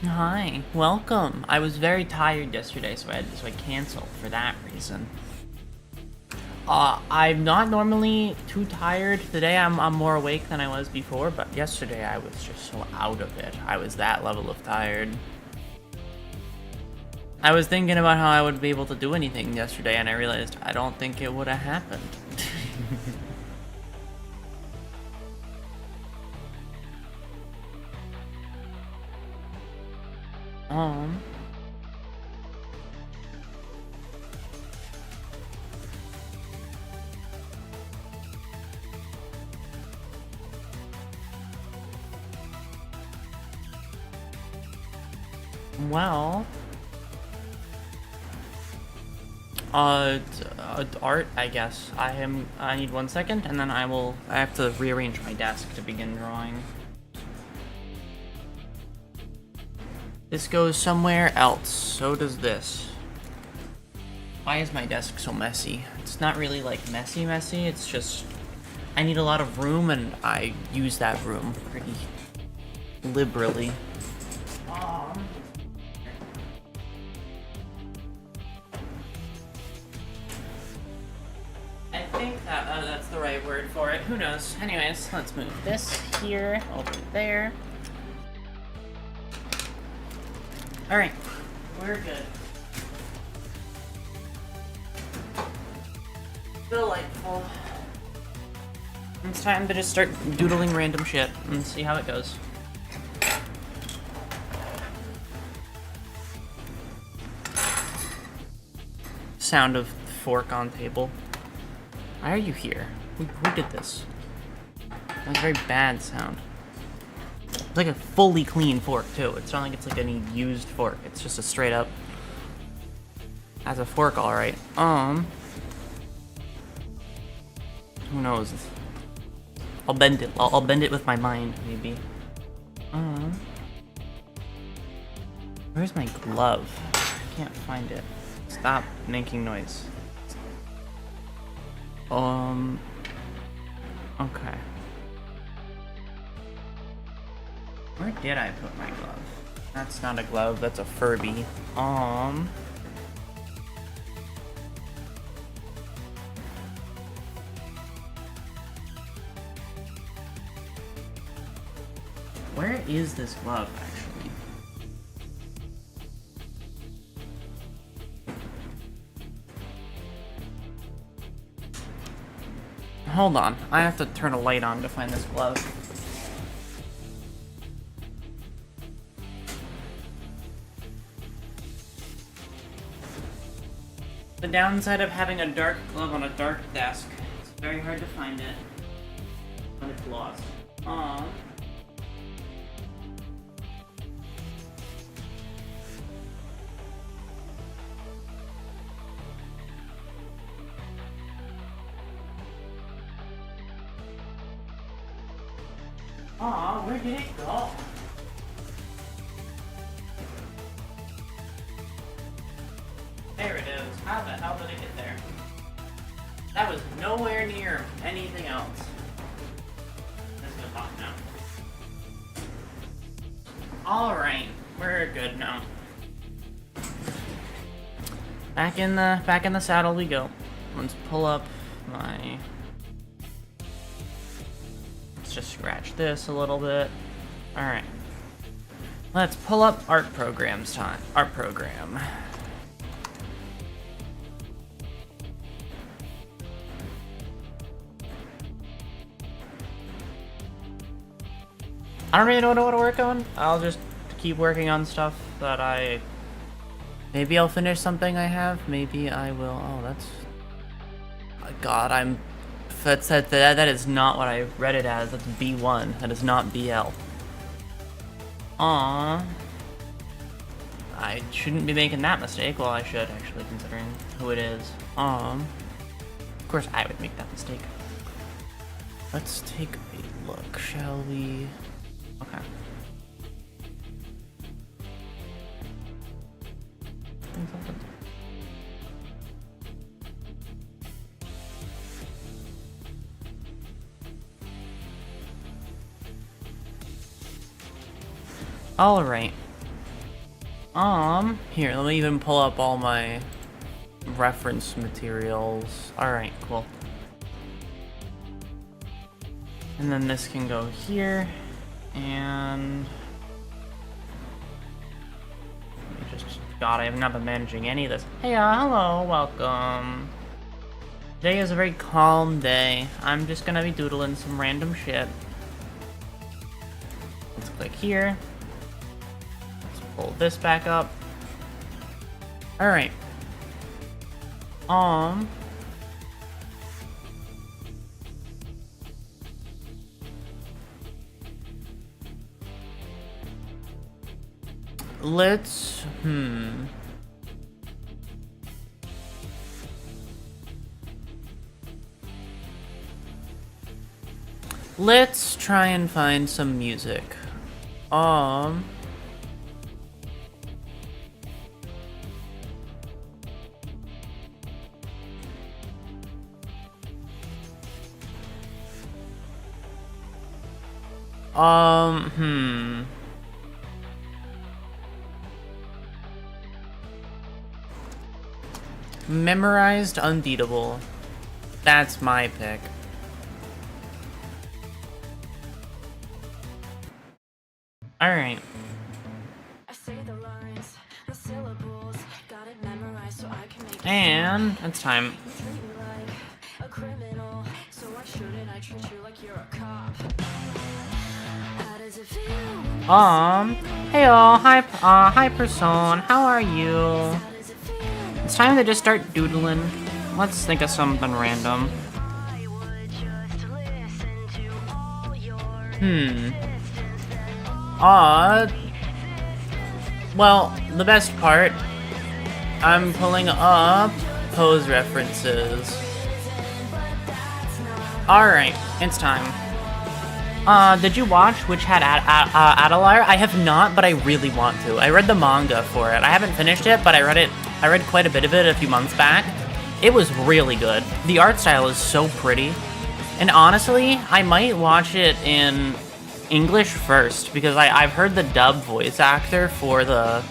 Hi, welcome. I was very tired yesterday, so I canceled for that reason. I'm not normally too tired. Today I'm more awake than I was before, but yesterday I was just so out of it. I was that level of tired. I was thinking about how I would be able to do anything yesterday, and I realized I don't think it would have happened. um, well, art, I guess. I need 1 second, and then I have to rearrange my desk to begin drawing. This goes somewhere else. So does this. Why is my desk so messy? It's not really like messy, it's just I need a lot of room and I use that room pretty liberally. I think that's the right word for it. Who knows? Anyways, let's move this here over there. Alright, we're good. Delightful. It's time to just start doodling random shit and see how it goes. Sound of fork on table. Why are you here? Who did this? That was a very bad sound. It's like a fully clean fork too. It's not like it's like any used fork. It's just a straight up as a fork, all right. Who knows? I'll bend it. I'll bend it with my mind, maybe. Where's my glove? I can't find it. Stop making noise. Okay. Where did I put my glove? That's not a glove, that's a Furby. Where is this glove, actually? Hold on, I have to turn a light on to find this glove. The downside of having a dark glove on a dark desk, it's very hard to find it when it's lost. Aw, where did it go? There it is. How the hell did it get there? That was nowhere near anything else. Let's go talk now. Alright, we're good now. Back in the saddle we go. Let's pull up my... Let's just scratch this a little bit. Alright. Let's pull up art programs time. Art program. I don't really know what to work on. I'll just keep working on stuff that I... Maybe I'll finish something I have. Maybe I will... Oh, that's... God, I'm... That is not what I read it as. That's B1. That is not BL. Aww. I shouldn't be making that mistake. Well, I should, actually, considering who it is. Of course I would make that mistake. Let's take a look, shall we? Okay. Alright. Here, let me even pull up all my reference materials. Alright, cool. And then this can go here, and... God, I have not been managing any of this. Hey, hello, welcome. Today is a very calm day. I'm just gonna be doodling some random shit. Let's click here. Let's pull this back up. Alright. Let's, Let's try and find some music. Memorized Unbeatable. That's my pick. Alright. And it's time. Heyo, hi person, how are you? It's time to just start doodling. Let's think of something random. Well, the best part, I'm pulling up pose references. Alright, it's time. Did you watch Witch Hat Adelar? I have not, but I really want to. I read the manga for it. I haven't finished it, but I read quite a bit of it a few months back. It was really good. The art style is so pretty. And honestly, I might watch it in English first, because I've heard the dub voice actor for the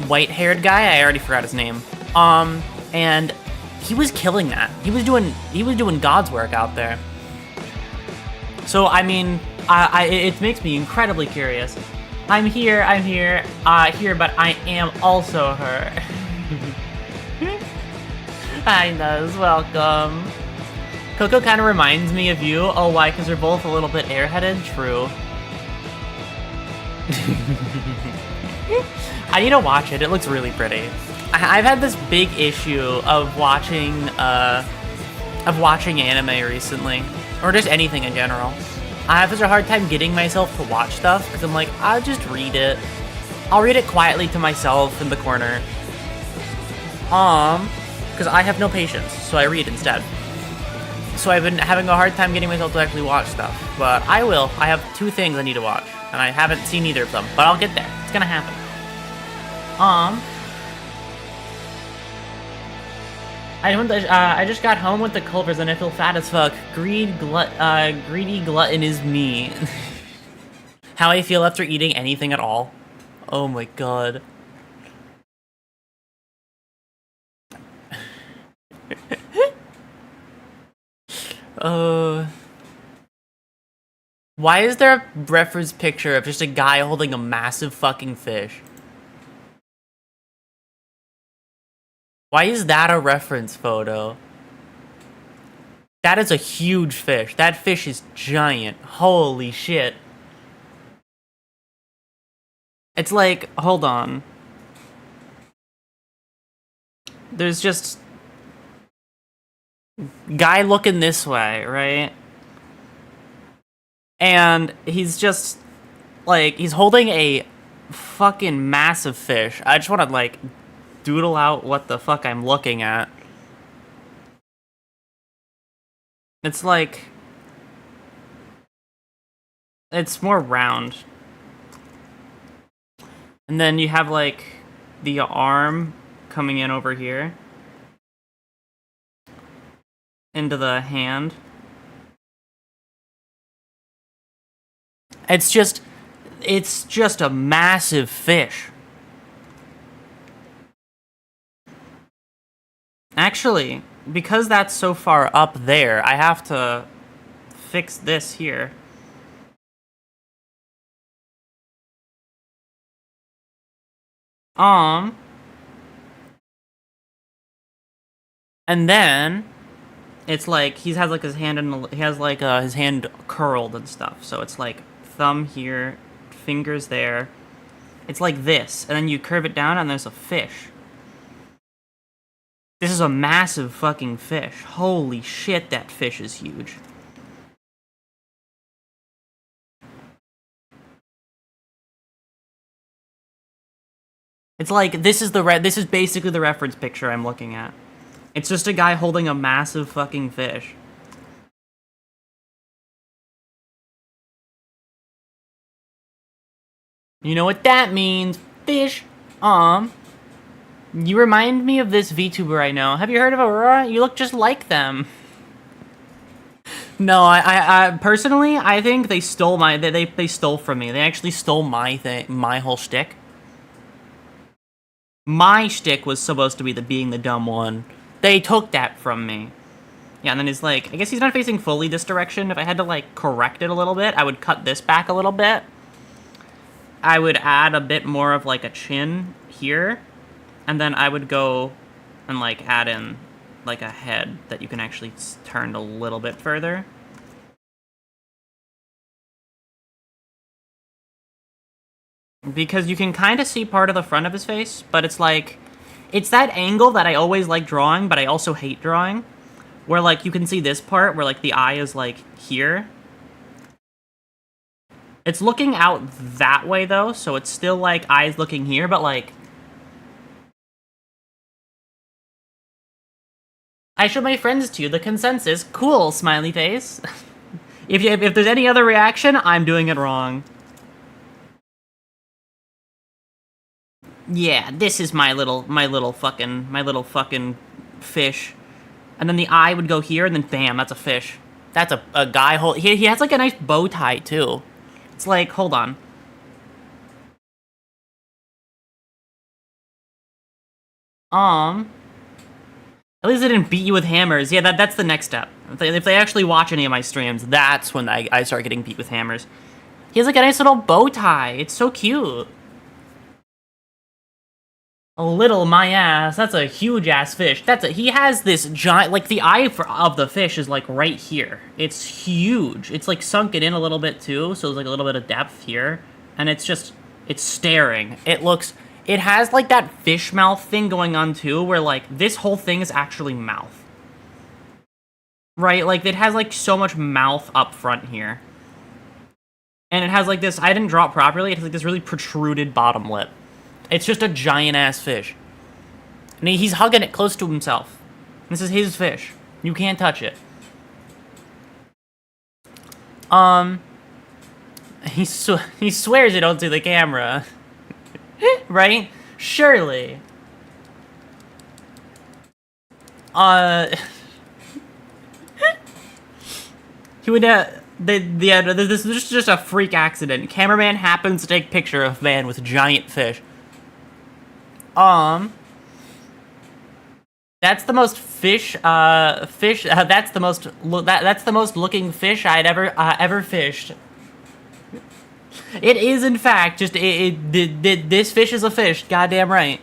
white-haired guy. I already forgot his name. And he was killing that. He was doing God's work out there. So I mean, it makes me incredibly curious. I'm here, but I am also her. Hi, Nuz, welcome. Coco kind of reminds me of you. Oh, why? Because we're both a little bit airheaded? True. I need to watch it. It looks really pretty. I've had this big issue of watching anime recently, or just anything in general. I have such a hard time getting myself to watch stuff because I'm like, I'll just read it. I'll read it quietly to myself in the corner. Because I have no patience, so I read instead. So I've been having a hard time getting myself to actually watch stuff, but I will. I have 2 things I need to watch, and I haven't seen either of them, but I'll get there. It's gonna happen. I just got home with the Culvers and I feel fat as fuck. Greedy glutton is me. How I feel after eating anything at all. Oh my god. Why is there a reference picture of just a guy holding a massive fucking fish? Why is that a reference photo? That is a huge fish. That fish is giant. Holy shit. It's like, hold on. There's just... guy looking this way, right? And he's just, like, he's holding a fucking massive fish. I just want to, like, doodle out what the fuck I'm looking at. It's like... it's more round. And then you have, like, the arm coming in over here. Into the hand. It's just a massive fish. Actually, because that's so far up there, I have to fix this here. And then it's like he has like his hand in he has like his hand curled and stuff. So it's like thumb here, fingers there. It's like this, and then you curve it down and there's a fish. This is a massive fucking fish. Holy shit, that fish is huge. It's like this is basically the reference picture I'm looking at. It's just a guy holding a massive fucking fish. You know what that means? Fish. You remind me of this VTuber I know. Have you heard of Aurora? You look just like them. No, I personally, I think they stole they stole from me. They actually stole my whole shtick. My shtick was supposed to be being the dumb one. They took that from me. Yeah, and then he's like, I guess he's not facing fully this direction. If I had to, like, correct it a little bit, I would cut this back a little bit. I would add a bit more of, like, a chin here. And then I would go and, like, add in, like, a head that you can actually turn a little bit further. Because you can kind of see part of the front of his face, but it's like... It's that angle that I always like drawing, but I also hate drawing. Where, like, you can see this part where, like, the eye is, like, here. It's looking out that way, though, so it's still, like, eyes looking here, but, like... I showed my friends to you the consensus. Cool, smiley face. If there's any other reaction, I'm doing it wrong. Yeah, this is my little fucking fish. And then the eye would go here, and then bam, that's a fish. That's a guy he has like a nice bow tie too. It's like, hold on. At least they didn't beat you with hammers. Yeah, that's the next step. If they actually watch any of my streams, that's when I start getting beat with hammers. He has like a nice little bow tie. It's so cute. A little my ass. That's a huge ass fish. He has this giant, like the eye of the fish is like right here. It's huge. It's like sunken in a little bit too, so there's like a little bit of depth here. And it's staring. It has like that fish mouth thing going on too, where like this whole thing is actually mouth. Right? Like it has like so much mouth up front here. And it has like this, I didn't draw it properly, it has like this really protruded bottom lip. It's just a giant-ass fish. And he's hugging it close to himself. This is his fish. You can't touch it. He swears it onto the camera. Right? Surely. He would, this is just a freak accident. Cameraman happens to take picture of man with giant fish. That's the most that's the most looking fish I'd ever fished. It is in fact just this fish is a fish, goddamn right.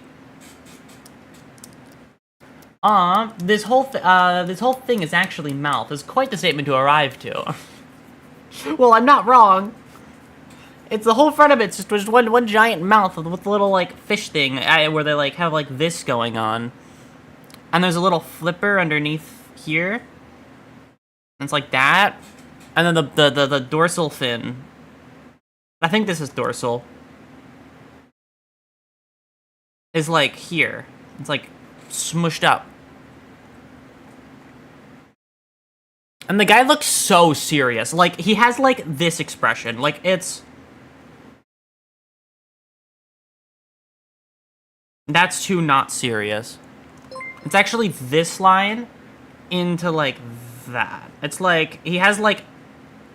This whole thing is actually mouth. It's quite the statement to arrive to. Well, I'm not wrong. It's the whole front of it's just one giant mouth with a little, like, fish thing where they, like, have, like, this going on. And there's a little flipper underneath here. And it's like that. And then the dorsal fin. I think this is dorsal. Is, like, here. It's, like, smushed up. And the guy looks so serious. Like, he has, like, this expression. Like, it's... That's too not serious. It's actually this line into, like, that. It's like, he has, like,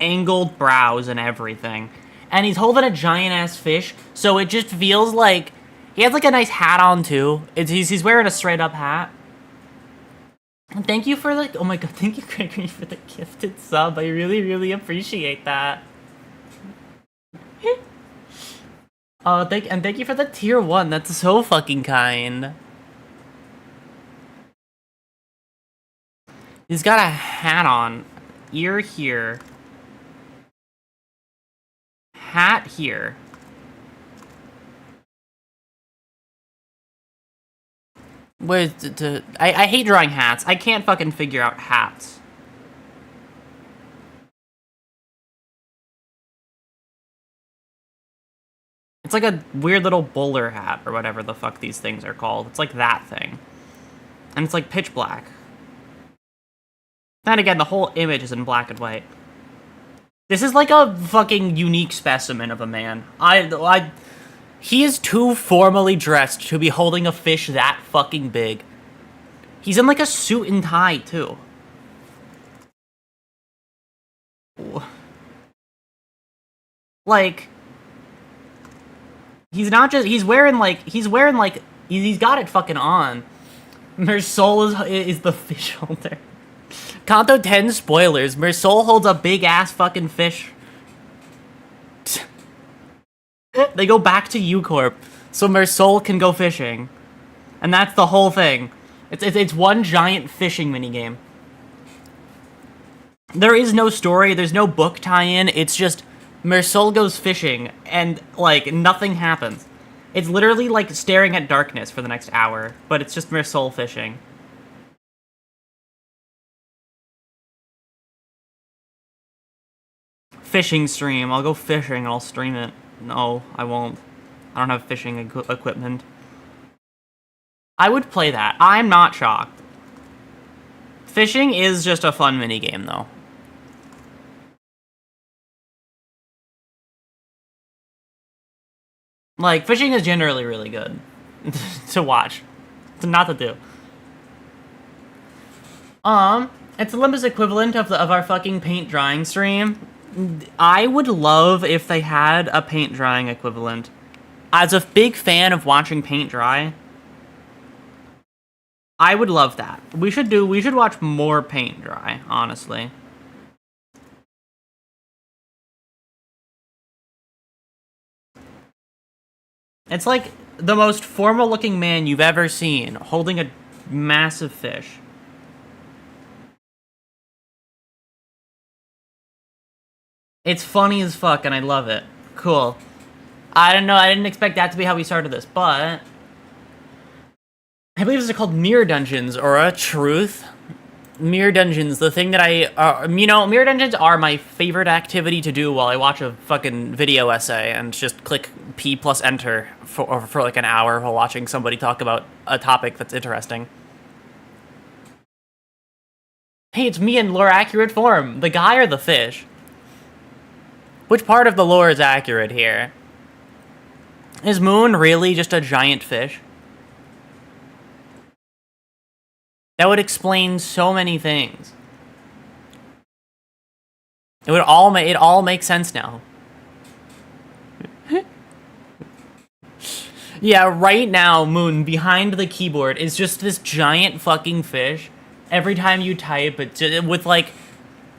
angled brows and everything. And he's holding a giant-ass fish, so it just feels like... He has, like, a nice hat on, too. He's wearing a straight-up hat. Thank you for the, oh my god, thank you, Gregory, for the gifted sub. I really, really appreciate that. Thank you for the tier 1. That's so fucking kind. He's got a hat on. Ear here. Hat here. I hate drawing hats. I can't fucking figure out hats. It's like a weird little bowler hat or whatever the fuck these things are called. It's like that thing. And it's like pitch black. Then again, the whole image is in black and white. This is like a fucking unique specimen of a man. He is too formally dressed to be holding a fish that fucking big. He's in like a suit and tie, too. Like, he's not just, he's wearing like, he's got it fucking on. Mersol is the fish holder. Kanto 10 spoilers. Mersol holds a big ass fucking fish. They go back to U-Corp, so Mersol can go fishing. And that's the whole thing. It's one giant fishing minigame. There is no story, there's no book tie-in, it's just Mersol goes fishing, and, like, nothing happens. It's literally like staring at darkness for the next hour, but it's just Mersol fishing. Fishing stream. I'll go fishing and I'll stream it. No, I won't. I don't have fishing equipment. I would play that. I'm not shocked. Fishing is just a fun minigame, though. Like, fishing is generally really good to watch. Not to do. It's the Olympus equivalent of our fucking paint drying stream. I would love if they had a paint drying equivalent. As a big fan of watching paint dry, I would love that. We should watch more paint dry, honestly. It's like the most formal looking man you've ever seen holding a massive fish. It's funny as fuck, and I love it. Cool. I don't know, I didn't expect that to be how we started this, but I believe these are called mirror dungeons, or a truth. Mirror dungeons, the thing that mirror dungeons are my favorite activity to do while I watch a fucking video essay and just click P plus enter for like an hour while watching somebody talk about a topic that's interesting. Hey, it's me in lore accurate form. The guy or the fish? Which part of the lore is accurate here? Is Moon really just a giant fish? That would explain so many things. It all makes sense now. Yeah, right now, Moon, behind the keyboard is just this giant fucking fish. Every time you type, it with like,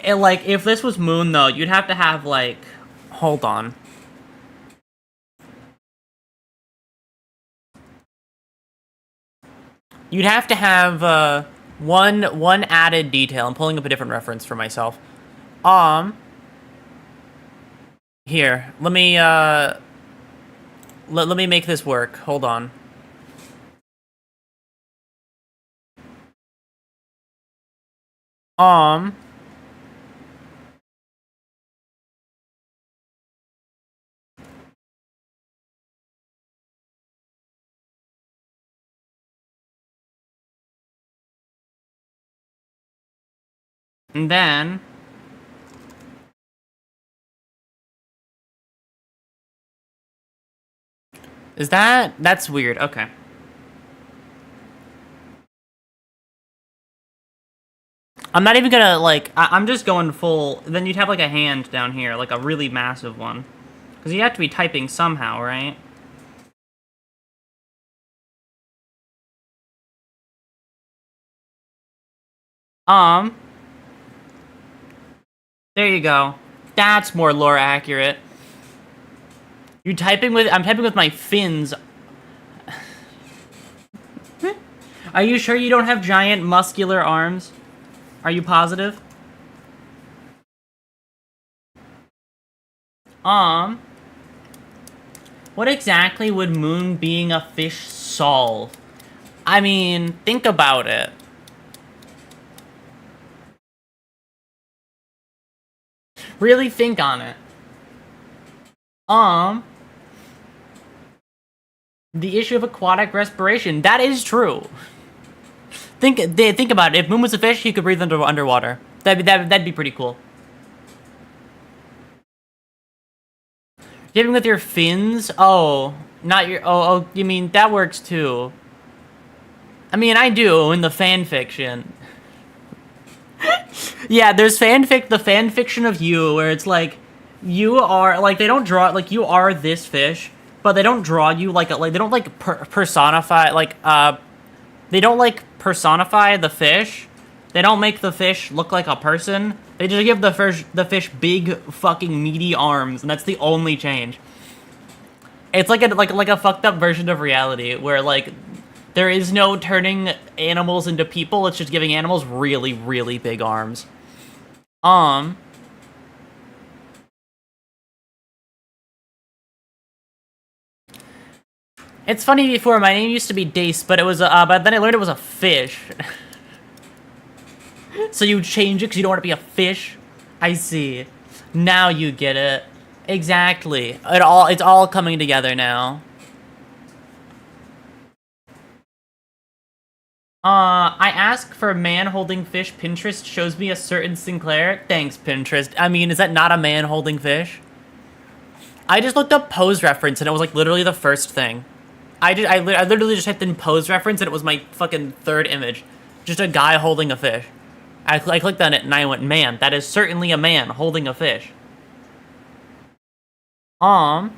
if this was Moon though, you'd have to have like, hold on. You'd have to have one added detail. I'm pulling up a different reference for myself. Here, let me make this work. Hold on. And then that's weird. Okay. I'm not even gonna, like, I'm just going full, then you'd have, like, a hand down here, like a really massive one. Because you have to be typing somehow, right? There you go. That's more lore accurate. I'm typing with my fins. Are you sure you don't have giant muscular arms? Are you positive? What exactly would Moon being a fish solve? I mean, think about it. Really think on it. The issue of aquatic respiration. That is true. Think about it. If Moon was a fish, he could breathe underwater. That'd be pretty cool. Giving with your fins? Oh, not your... Oh, you mean, that works too. I mean, I do in the fan fiction. Yeah, there's the fan fiction of you, where it's like, you are, like, they don't draw, like, you are this fish, but they don't draw you like, they don't, like, personify, like, they don't, like, personify the fish. They don't make the fish look like a person. They just give the fish big fucking meaty arms, and that's the only change. It's like a fucked up version of reality where like there is no turning animals into people. It's just giving animals really, really big arms. It's funny, before my name used to be Dace, but it was but then I learned it was a fish. So you change it because you don't want to be a fish? I see. Now you get it. Exactly. It's all coming together now. I ask for a man holding fish. Pinterest shows me a certain Sinclair. Thanks, Pinterest. I mean, is that not a man holding fish? I just looked up pose reference and it was like literally the first thing. I literally just typed in pose reference and it was my fucking third image. Just a guy holding a fish. I clicked on it and I went, man, that is certainly a man holding a fish. Well,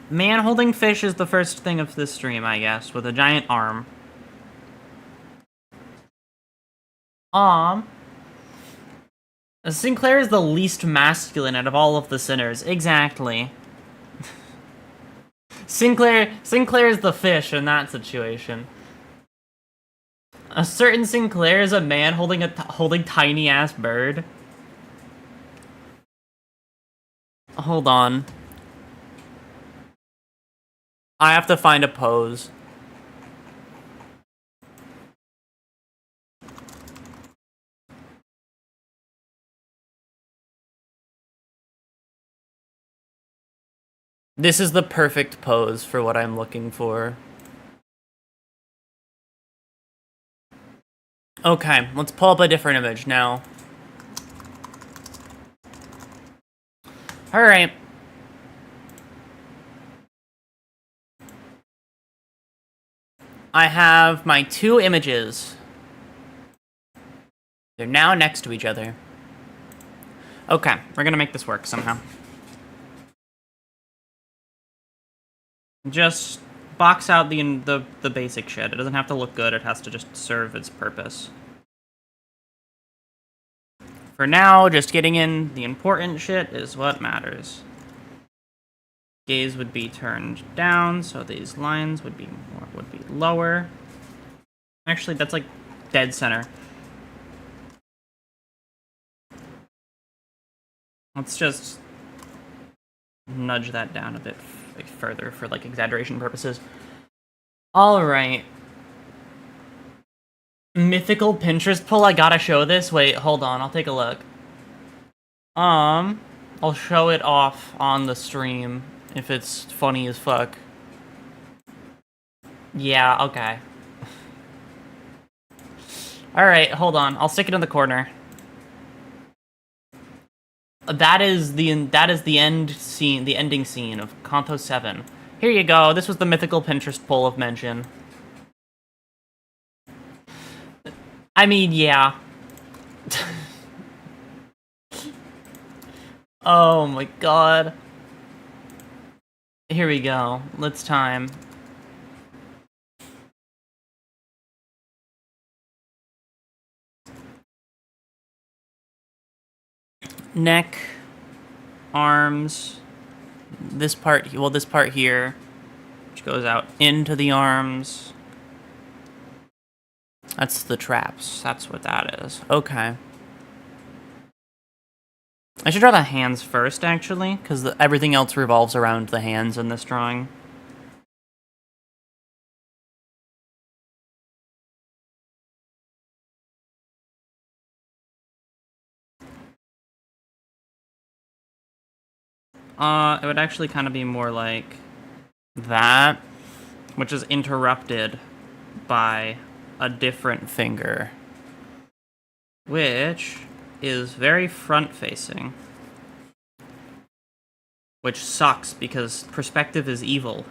man holding fish is the first thing of this stream, I guess, with a giant arm. Sinclair is the least masculine out of all of the sinners. Exactly. Sinclair is the fish in that situation. A certain Sinclair is a man holding tiny ass bird. Hold on. I have to find a pose. This is the perfect pose for what I'm looking for. Okay, let's pull up a different image now. Alright. I have my two images. They're now next to each other. Okay, we're gonna make this work somehow. Just box out the basic shit. It doesn't have to look good, it has to just serve its purpose. For now, just getting in the important shit is what matters. Gaze would be turned down, so these lines would be lower. Actually, that's like dead center. Let's just nudge that down a bit further for like exaggeration purposes. All right. Mythical Pinterest pull. I gotta show this. Wait, hold on. I'll take a look. I'll show it off on the stream if it's funny as fuck. Yeah, okay. Alright, hold on. I'll stick it in the corner. That is the end scene, the ending scene of Kanto 7. Here you go. This was the mythical Pinterest poll of mention. I mean, yeah. Oh my god. Here we go. Let's time. neck, arms, this part, well, this part here, which goes out into the arms. That's the traps. That's what that is. Okay. I should draw the hands first, actually, because everything else revolves around the hands in this drawing. It would actually kind of be more like that, which is interrupted by a different finger, which is very front-facing, which sucks because perspective is evil.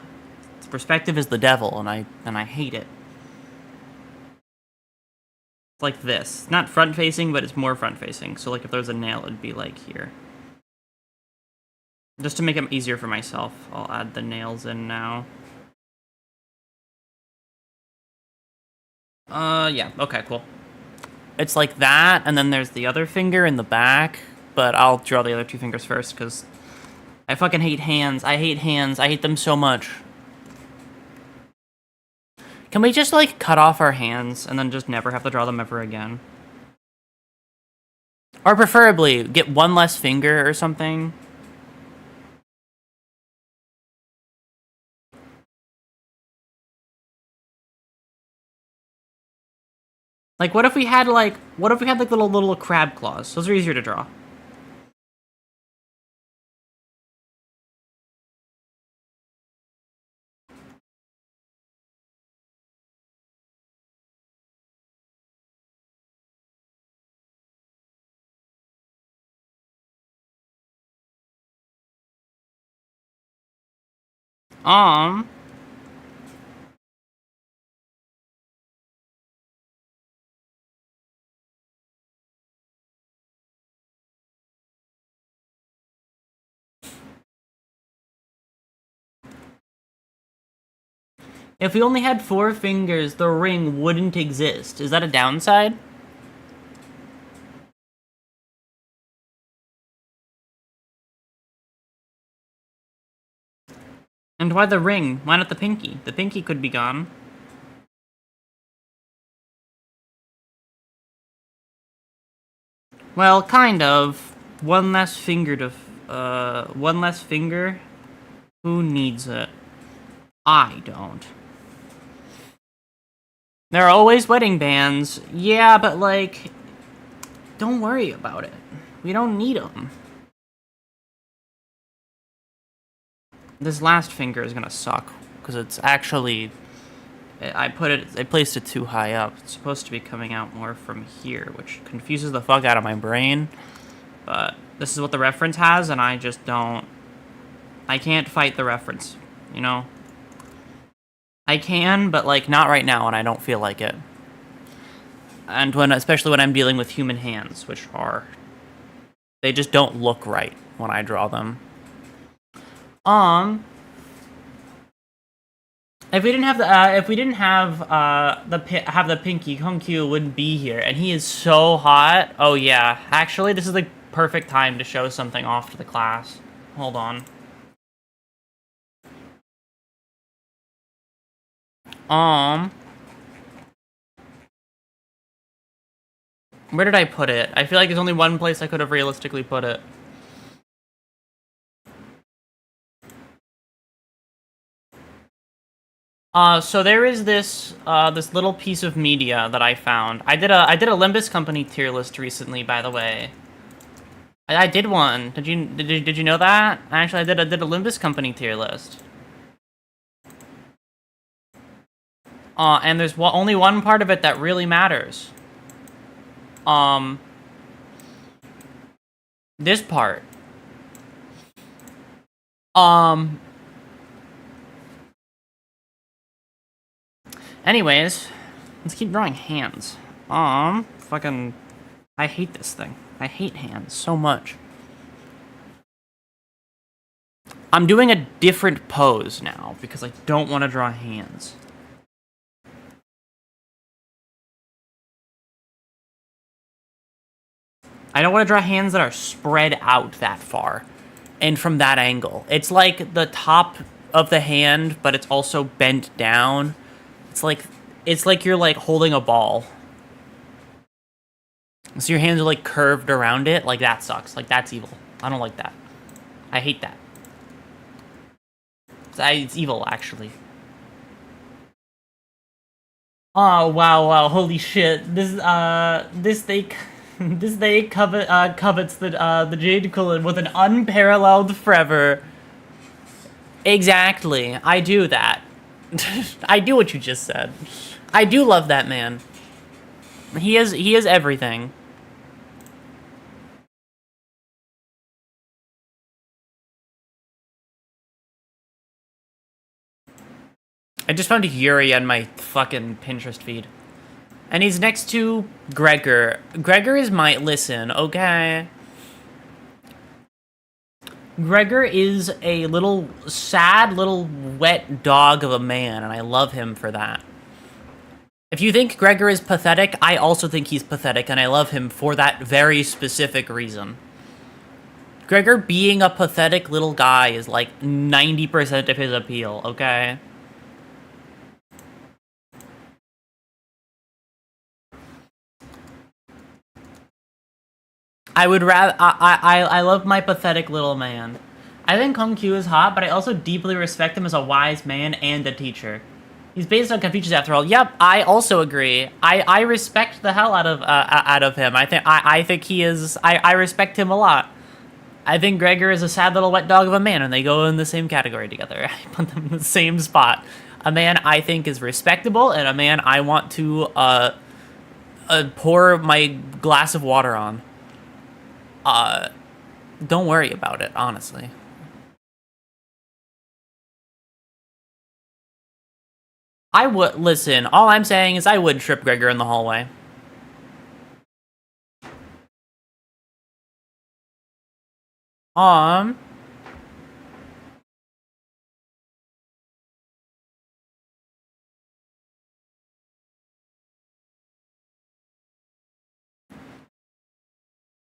Perspective is the devil, and I hate it. It's like this. It's not front-facing, but it's more front-facing. So, like, if there's a nail, it'd be like here. Just to make it easier for myself, I'll add the nails in now. Yeah, okay, cool. It's like that, and then there's the other finger in the back, but I'll draw the other two fingers first, because I fucking hate hands. I hate hands. I hate them so much. Can we just, like, cut off our hands, and then just never have to draw them ever again? Or preferably, get one less finger or something. Like, what if we had, like, little crab claws? Those are easier to draw. If we only had 4 fingers, the ring wouldn't exist. Is that a downside? And why the ring? Why not the pinky? The pinky could be gone. Well, kind of. One less finger to... one less finger? Who needs it? I don't. There are always wedding bands. Yeah, but, like... Don't worry about it. We don't need them. This last finger is gonna suck, because it's actually... I placed it too high up. It's supposed to be coming out more from here, which confuses the fuck out of my brain. But this is what the reference has, and I just don't... I can't fight the reference, you know? I can, but, like, not right now, and I don't feel like it. And especially when I'm dealing with human hands, which are... They just don't look right when I draw them. If we didn't have the pinky, Hongkyu wouldn't be here, and he is so hot. Oh yeah, actually, this is the perfect time to show something off to the class. Hold on. Where did I put it? I feel like there's only one place I could have realistically put it. So there is this little piece of media that I found. I did a Limbus Company tier list recently, by the way. I did one. Did you know that? Actually, I did a Limbus Company tier list. And there's only one part of it that really matters. This part. Anyways, let's keep drawing hands. Fucking... I hate this thing. I hate hands so much. I'm doing a different pose now, because I don't want to draw hands. I don't want to draw hands that are spread out that far. And from that angle. It's like the top of the hand, but it's also bent down. It's like you're like holding a ball. So your hands are like curved around it. Like that sucks. Like that's evil. I don't like that. I hate that. It's evil, actually. Oh wow! Holy shit! This snake, this snake covets the Jade Cullen with an unparalleled fervor. Exactly, I do that. I do what you just said. I do love that man. He is everything. I just found Yuri on my fucking Pinterest feed. And he's next to Gregor. Gregor is my... Listen, okay? Gregor is a little sad, little wet dog of a man, and I love him for that. If you think Gregor is pathetic, I also think he's pathetic, and I love him for that very specific reason. Gregor being a pathetic little guy is like 90% of his appeal, okay? I would rather... I love my pathetic little man. I think Kung Q is hot, but I also deeply respect him as a wise man and a teacher. He's based on Confucius after all. Yep, I also agree. I respect the hell out of him. I think he is... I respect him a lot. I think Gregor is a sad little wet dog of a man, and they go in the same category together. I put them in the same spot. A man I think is respectable, and a man I want to pour my glass of water on. Don't worry about it, honestly. I would... Listen, all I'm saying is I would trip Gregor in the hallway.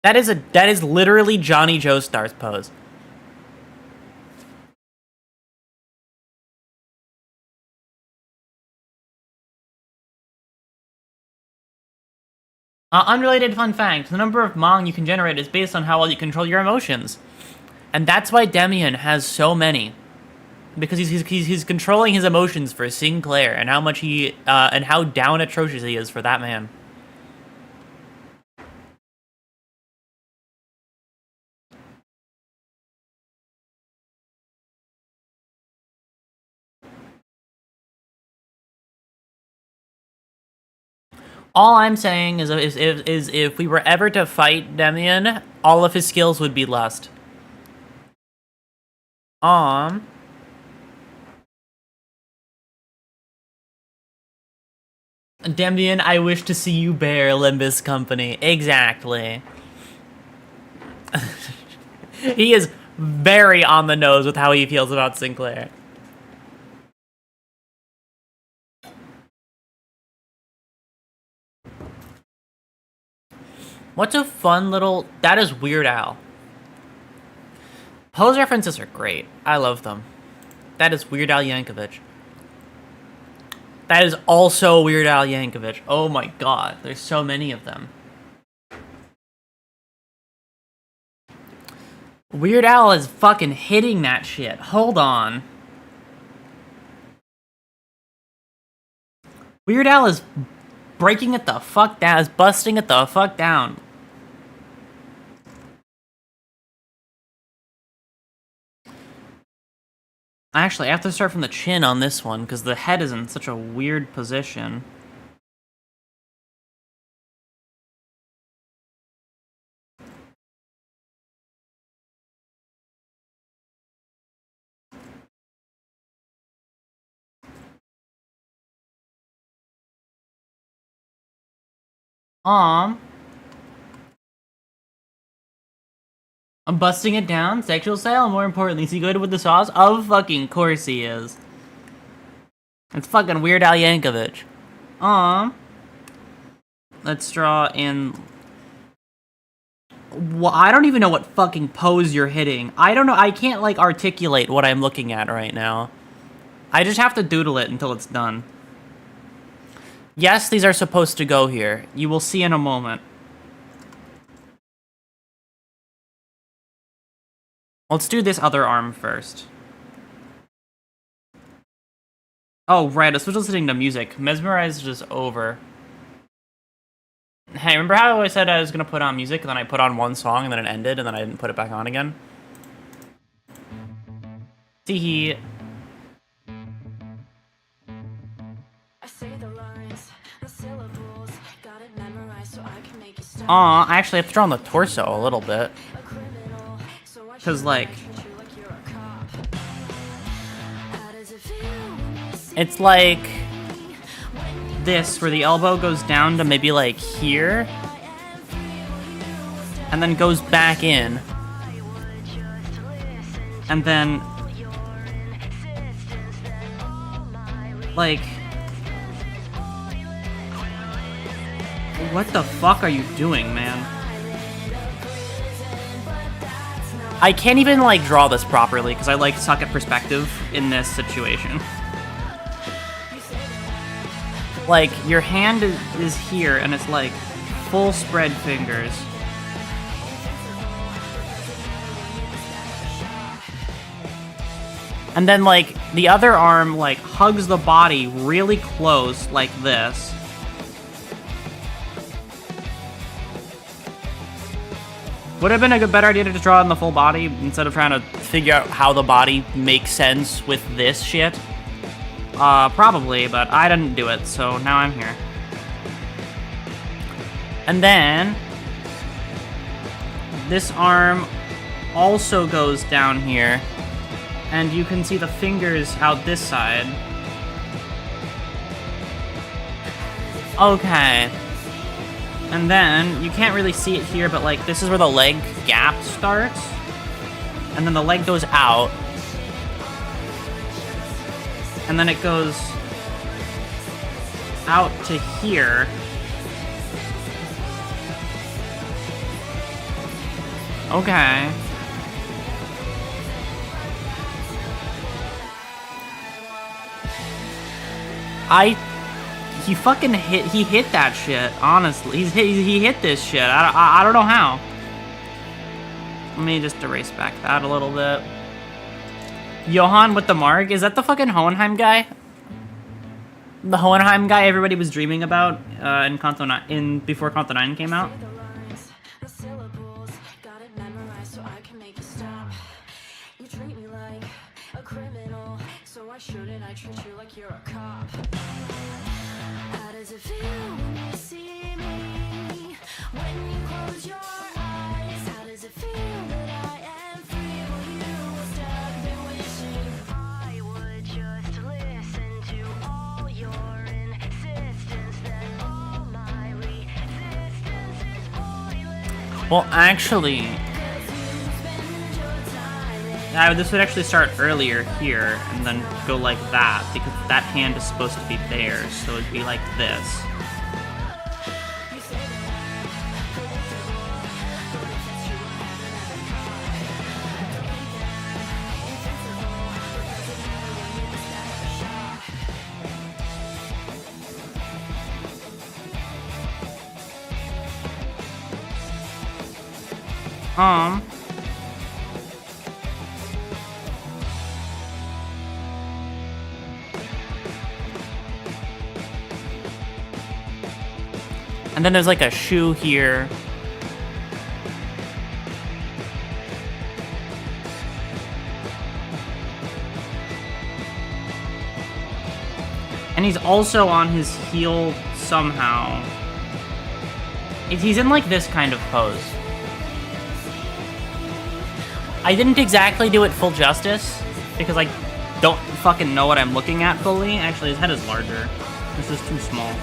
That is literally Johnny Joestar's pose. Unrelated fun fact, the number of Mong you can generate is based on how well you control your emotions. And that's why Demian has so many. Because he's controlling his emotions for Sinclair, and how much he, and how down atrocious he is for that man. All I'm saying is if we were ever to fight Demian, all of his skills would be lust. Demian, I wish to see you bear Limbus company. Exactly. He is very on the nose with how he feels about Sinclair. What's a fun little... That is Weird Al. Pose references are great. I love them. That is Weird Al Yankovic. That is also Weird Al Yankovic. Oh my god, there's so many of them. Weird Al is fucking hitting that shit. Hold on. Weird Al is breaking it the fuck down. Is busting it the fuck down. Actually, I have to start from the chin on this one, because the head is in such a weird position. I'm busting it down, sexual style, and more importantly, is he good with the sauce? Of fucking course he is. It's fucking Weird Al Yankovic. Let's draw in... Well, I don't even know what fucking pose you're hitting. I don't know. I can't, like, articulate what I'm looking at right now. I just have to doodle it until it's done. Yes, these are supposed to go here. You will see in a moment. Let's do this other arm first. Oh, right. I was listening to music. Mesmerized is over. Hey, remember how I said I was going to put on music, and then I put on one song, and then it ended, and then I didn't put it back on again? Tee-hee. Aw, I actually have to draw on the torso a little bit. Because, like... It's like... this, where the elbow goes down to maybe, like, here. And then goes back in. And then... like... what the fuck are you doing, man? I can't even, like, draw this properly, because I, like, suck at perspective in this situation. Like, your hand is here, and it's, like, full spread fingers. And then, like, the other arm, like, hugs the body really close, like this. Would have been a better idea to just draw on the full body instead of trying to figure out how the body makes sense with this shit. Probably, but I didn't do it, so now I'm here. And then... this arm also goes down here, and you can see the fingers out this side. Okay. And then, you can't really see it here, but, like, this is where the leg gap starts. And then the leg goes out. And then it goes out to here. Okay. He fucking hit that shit, honestly. He hit this shit. I don't know how. Let me just erase back that a little bit. Johan with the mark? Is that the fucking Hohenheim guy? The Hohenheim guy everybody was dreaming about in Kanto 9, before Kanto 9 came out? Well, actually, this would actually start earlier here and then go like that, because that hand is supposed to be there, so it'd be like this. And then there's like a shoe here. And he's also on his heel somehow. He's in like this kind of pose. I didn't exactly do it full justice, because I don't fucking know what I'm looking at fully. Actually, his head is larger. This is too small.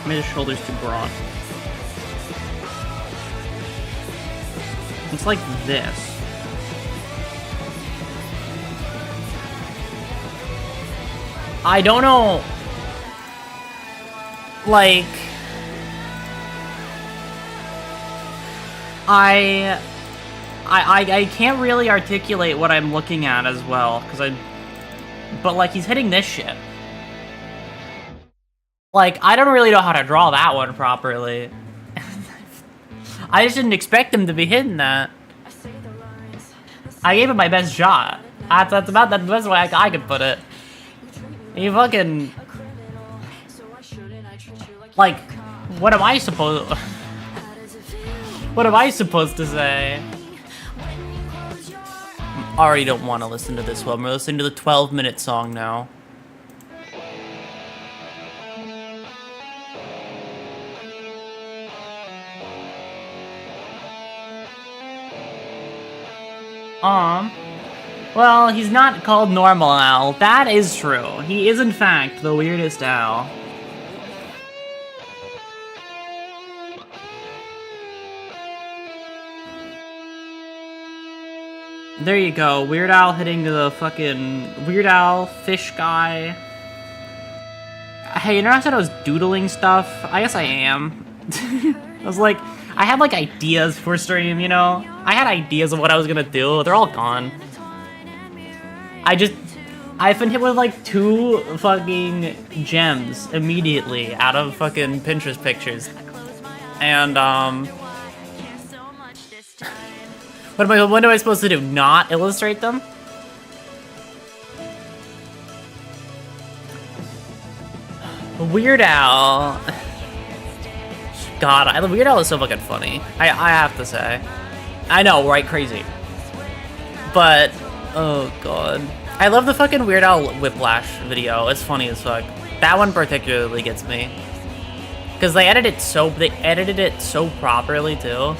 Maybe his shoulder's too broad. It's like this. I don't know. Like... I can't really articulate what I'm looking at as well, but like he's hitting this shit. Like, I don't really know how to draw that one properly. I just didn't expect him to be hitting that. I gave it my best shot. That's about the best way I could put it. You fucking... Like, what am I supposed... What am I supposed to say? I already don't want to listen to this one. We're listening to the 12-minute song now. Well, he's not called Normal Owl. That is true. He is, in fact, the weirdest owl. There you go. Weird Owl hitting the fucking Weird Owl fish guy. Hey, you know I said I was doodling stuff? I guess I am. I was like, I had like ideas for stream, you know? I had ideas of what I was gonna do. They're all gone. I've been hit with like 2 fucking gems immediately out of fucking Pinterest pictures. And, what am I supposed to do? Not illustrate them? Weird Owl. God, Weird Owl is so fucking funny. I have to say. I know, right? Crazy. But, oh god. I love the fucking Weird Owl Whiplash video. It's funny as fuck. That one particularly gets me. Because they edited it so properly, too.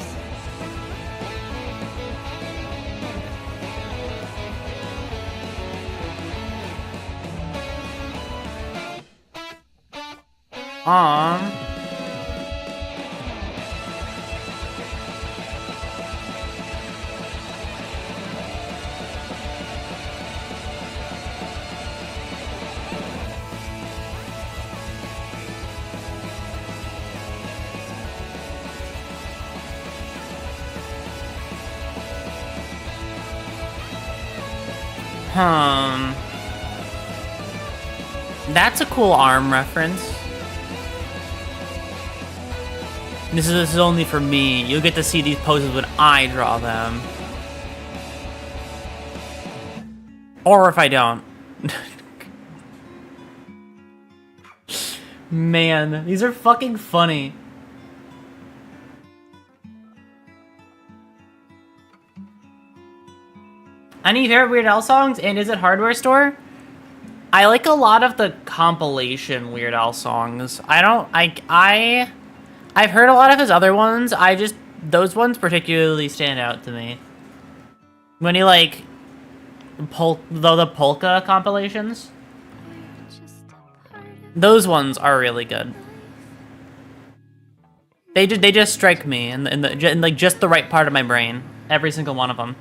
That's a cool arm reference. This is only for me. You'll get to see these poses when I draw them. Or if I don't. Man, these are fucking funny. Any favorite Weird Al songs, and is it Hardware Store? I like a lot of the compilation Weird Al songs. I've heard a lot of his other ones. Those ones particularly stand out to me. When he like, the polka compilations. Those ones are really good. They just strike me in like just the right part of my brain. Every single one of them.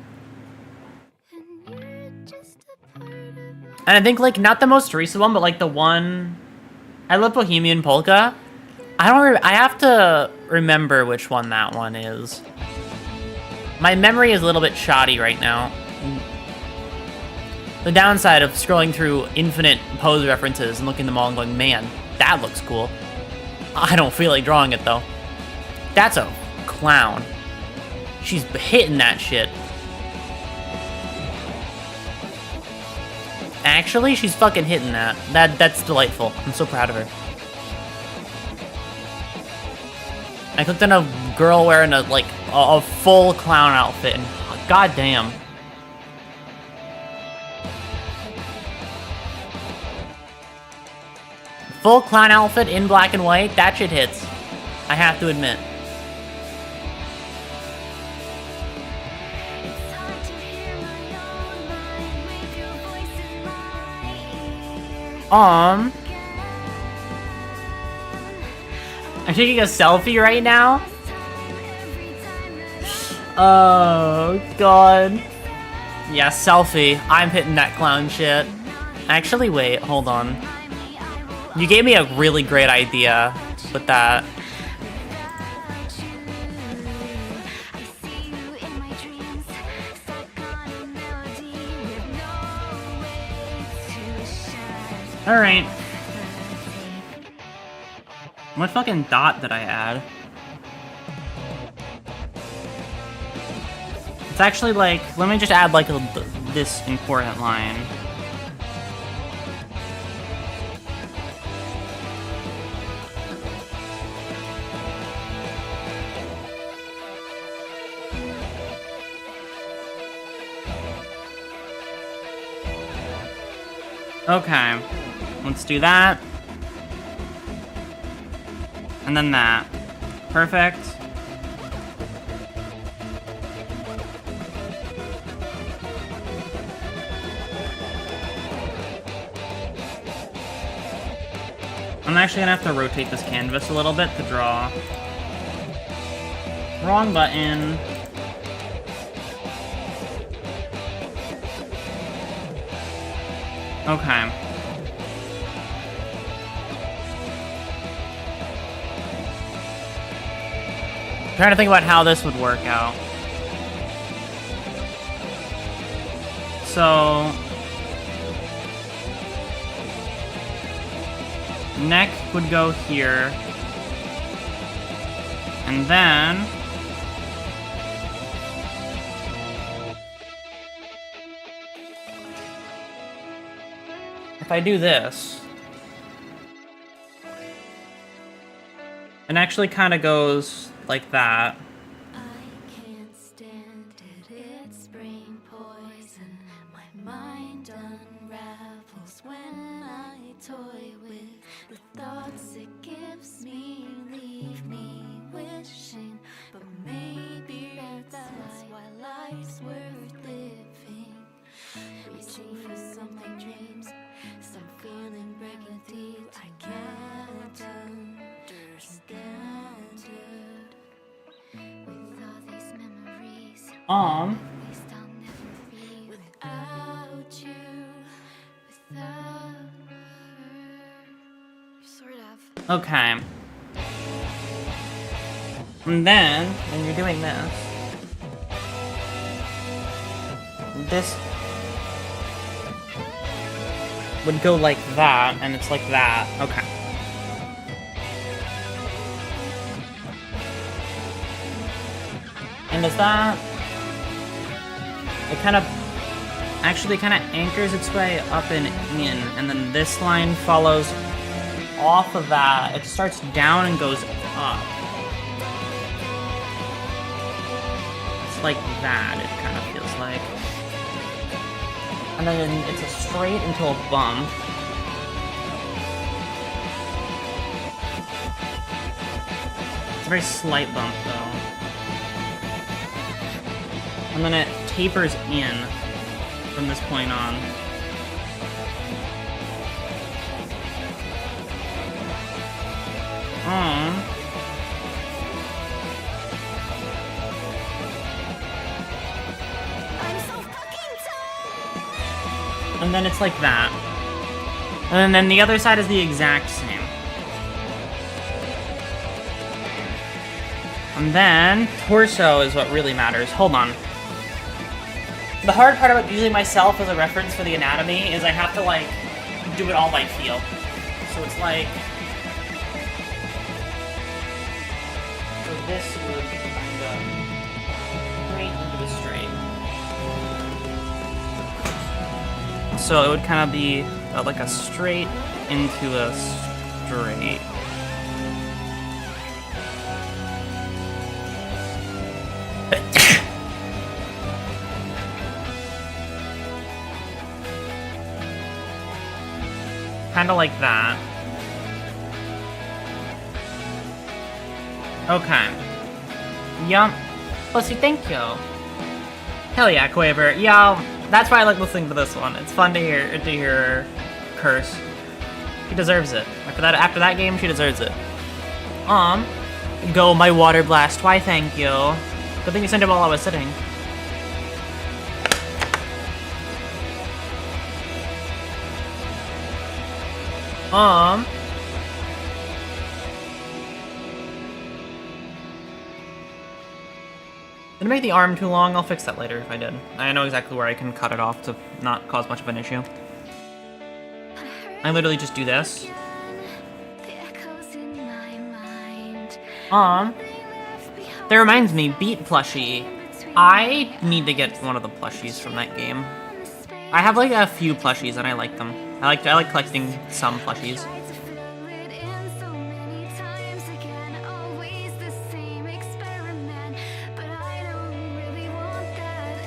And I think, like, not the most recent one, but, like, the one... I love Bohemian Polka. I have to remember which one that one is. My memory is a little bit shoddy right now. The downside of scrolling through infinite pose references and looking at them all and going, man, that looks cool. I don't feel like drawing it, though. That's a clown. She's hitting that shit. Actually, she's fucking hitting that. That's delightful. I'm so proud of her. I clicked on a girl wearing a full clown outfit, and goddamn. Full clown outfit in black and white, that shit hits. I have to admit. I'm taking a selfie right now. Oh, God. Yeah, selfie. I'm hitting that clown shit. Actually, wait, hold on. You gave me a really great idea with that. Alright. What fucking dot did I add? It's actually like, let me just add like this important line. Okay, let's do that. And then that. Perfect. I'm actually gonna have to rotate this canvas a little bit to draw. Wrong button. Okay. I'm trying to think about how this would work out. So... neck would go here. And then... if I do this... it actually kind of goes like that. I can't stand it, it's spring poison. My mind unravels when I toy with the thoughts it gives me, leave me wishing. But maybe that's why life's worth living. Reaching for something dreams, some feeling breaking deep. I can't understand it. With all these memories, at least I'll never be without you, without her. Sort of. Okay. And then, when you're doing this, this would go like that, and it's like that. Okay. And does that... it kind of... actually kind of anchors its way up and in, and then this line follows off of that. It starts down and goes up. It's like that, it kind of feels like. And then it's a straight into a bump. It's a very slight bump, though. And then it tapers in from this point on. And then it's like that. And then the other side is the exact same. And then torso is what really matters. Hold on. The hard part about using myself as a reference for the anatomy is I have to, like, do it all by feel. So it's like... so this would kind of straight into the straight. So it would kind of be like a straight into a straight. Kind of like that. Okay. Yup. Pussy, thank you. Hell yeah, Quaver. Yo, that's why I like listening to this one. It's fun to hear her curse. She deserves it. After that game, she deserves it. Go my water blast. Why, thank you. Good thing you sent it while I was sitting. Did I make the arm too long? I'll fix that later if I did. I know exactly where I can cut it off to not cause much of an issue. I literally just do this. The echoes in my mind. That reminds me, Beat plushie. I need to get one of the plushies from that game. I have like a few plushies and I like them. I like collecting some plushies. Tried to fill it in so many times again. Always the same experiment. But I don't really want that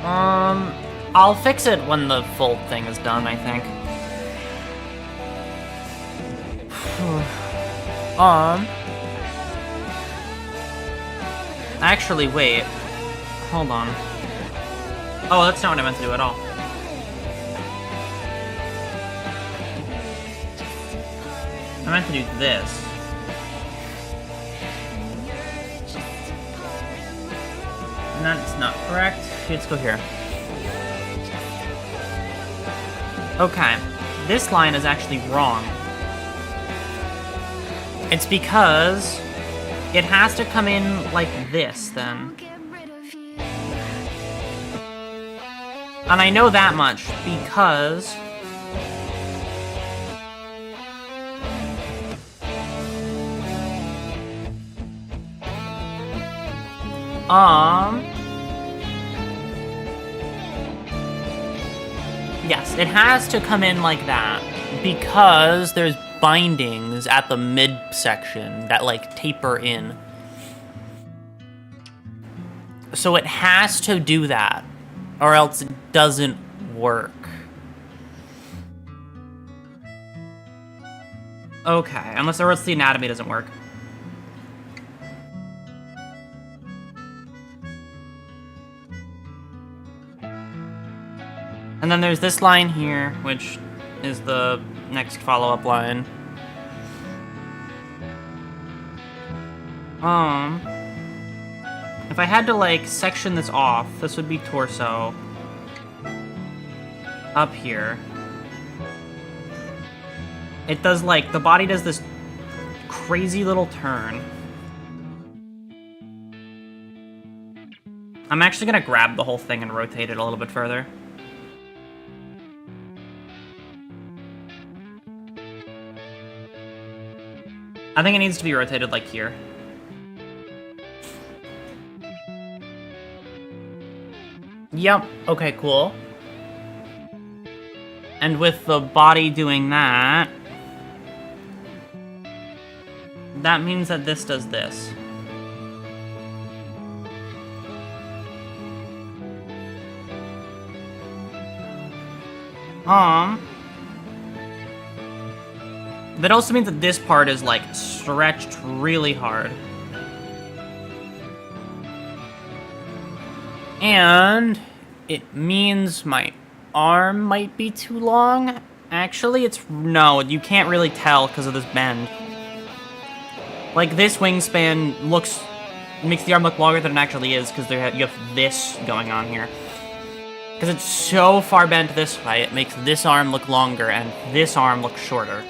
anymore. I'll fix it when the full thing is done, I think. Actually, wait. Hold on. Oh, that's not what I meant to do at all. I meant to do this. And that's not correct. Let's go here. Okay. This line is actually wrong. It's because it has to come in like this, then. Get rid of you. And I know that much because yes, it has to come in like that because there's bindings at the midsection that like taper in. So it has to do that, or else it doesn't work. Okay, or else the anatomy doesn't work. And then there's this line here, which is the next follow-up line. If I had to, like, section this off, this would be torso. Up here. It does, like, the body does this crazy little turn. I'm actually gonna grab the whole thing and rotate it a little bit further. I think it needs to be rotated like here. Yep, okay, cool. And with the body doing that, that means that this does this. That also means that this part is, like, stretched really hard. And it means my arm might be too long. Actually, no, you can't really tell because of this bend. Like, this wingspan makes the arm look longer than it actually is because you have this going on here. Because it's so far bent this way, it makes this arm look longer and this arm look shorter.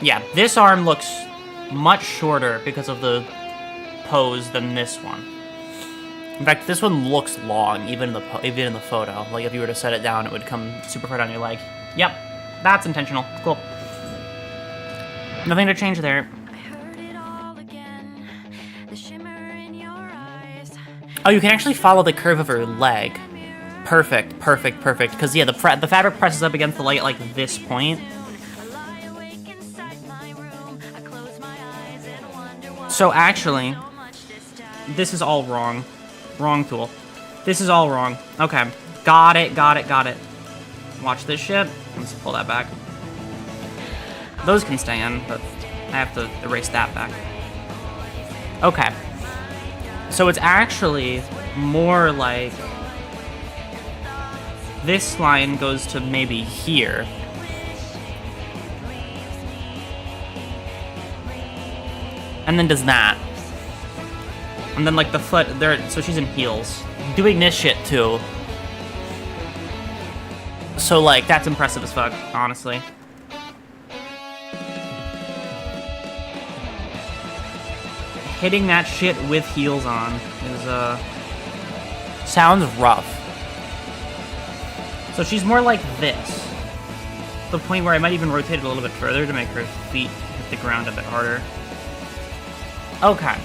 Yeah, this arm looks much shorter because of the pose than this one. In fact, this one looks long, even in the photo. Like, if you were to set it down, it would come super far down your leg. Yep, that's intentional. Cool. Nothing to change there. I heard it all again. The shimmer in your eyes. Oh, you can actually follow the curve of her leg. Perfect, perfect, perfect. Because, yeah, the fabric presses up against the leg at, like, this point. So actually, this is all wrong. Wrong tool. This is all wrong. Okay. Got it, got it, got it. Watch this shit. Let's pull that back. Those can stay in, but I have to erase that back. Okay. So it's actually more like this line goes to maybe here. And then does that. And then, like, the foot there, so she's in heels. Doing this shit, too. So, like, that's impressive as fuck, honestly. Hitting that shit with heels on is, sounds rough. So she's more like this. The point where I might even rotate it a little bit further to make her feet hit the ground a bit harder. Okay.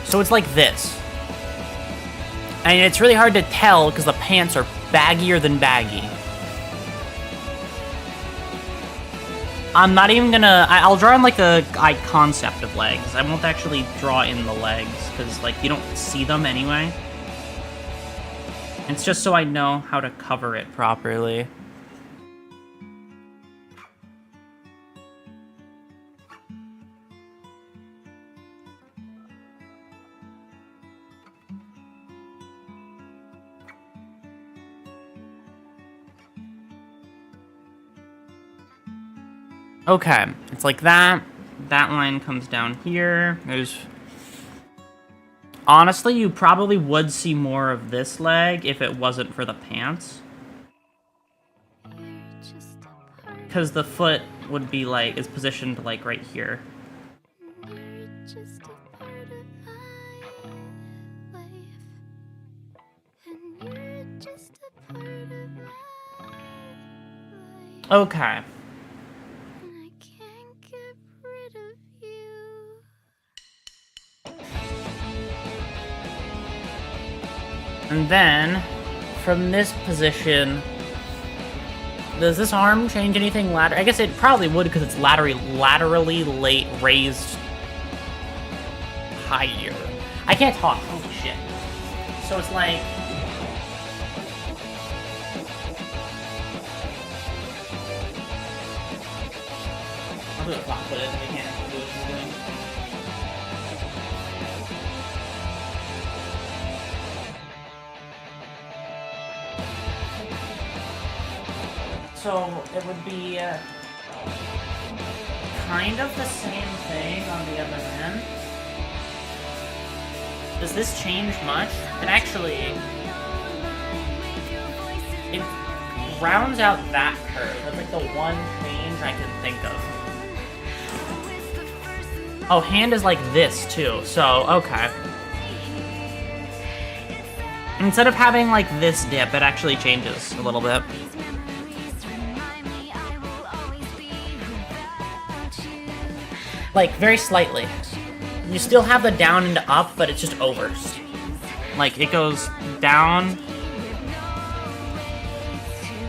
So it's like this. And it's really hard to tell because the pants are baggier than baggy. I'm not even gonna... I'll draw in, like, the concept of legs. I won't actually draw in the legs because, like, you don't see them anyway. It's just so I know how to cover it properly. Okay, it's like that. That line comes down here. There's... Honestly, you probably would see more of this leg if it wasn't for the pants. Because the foot would be, like, is positioned, like, right here. Okay. And then, from this position, does this arm change anything laterally? I guess it probably would because it's laterally raised higher. I can't talk, holy shit. So it's like... I'll do it flat-footed if I can't do what I'm doing. So it would be kind of the same thing on the other end. Does this change much? It actually... It rounds out that curve. That's like the one change I can think of. Oh, hand is like this too, so okay. Instead of having like this dip, it actually changes a little bit. Like, very slightly. You still have the down into up, but it's just over. Like, it goes down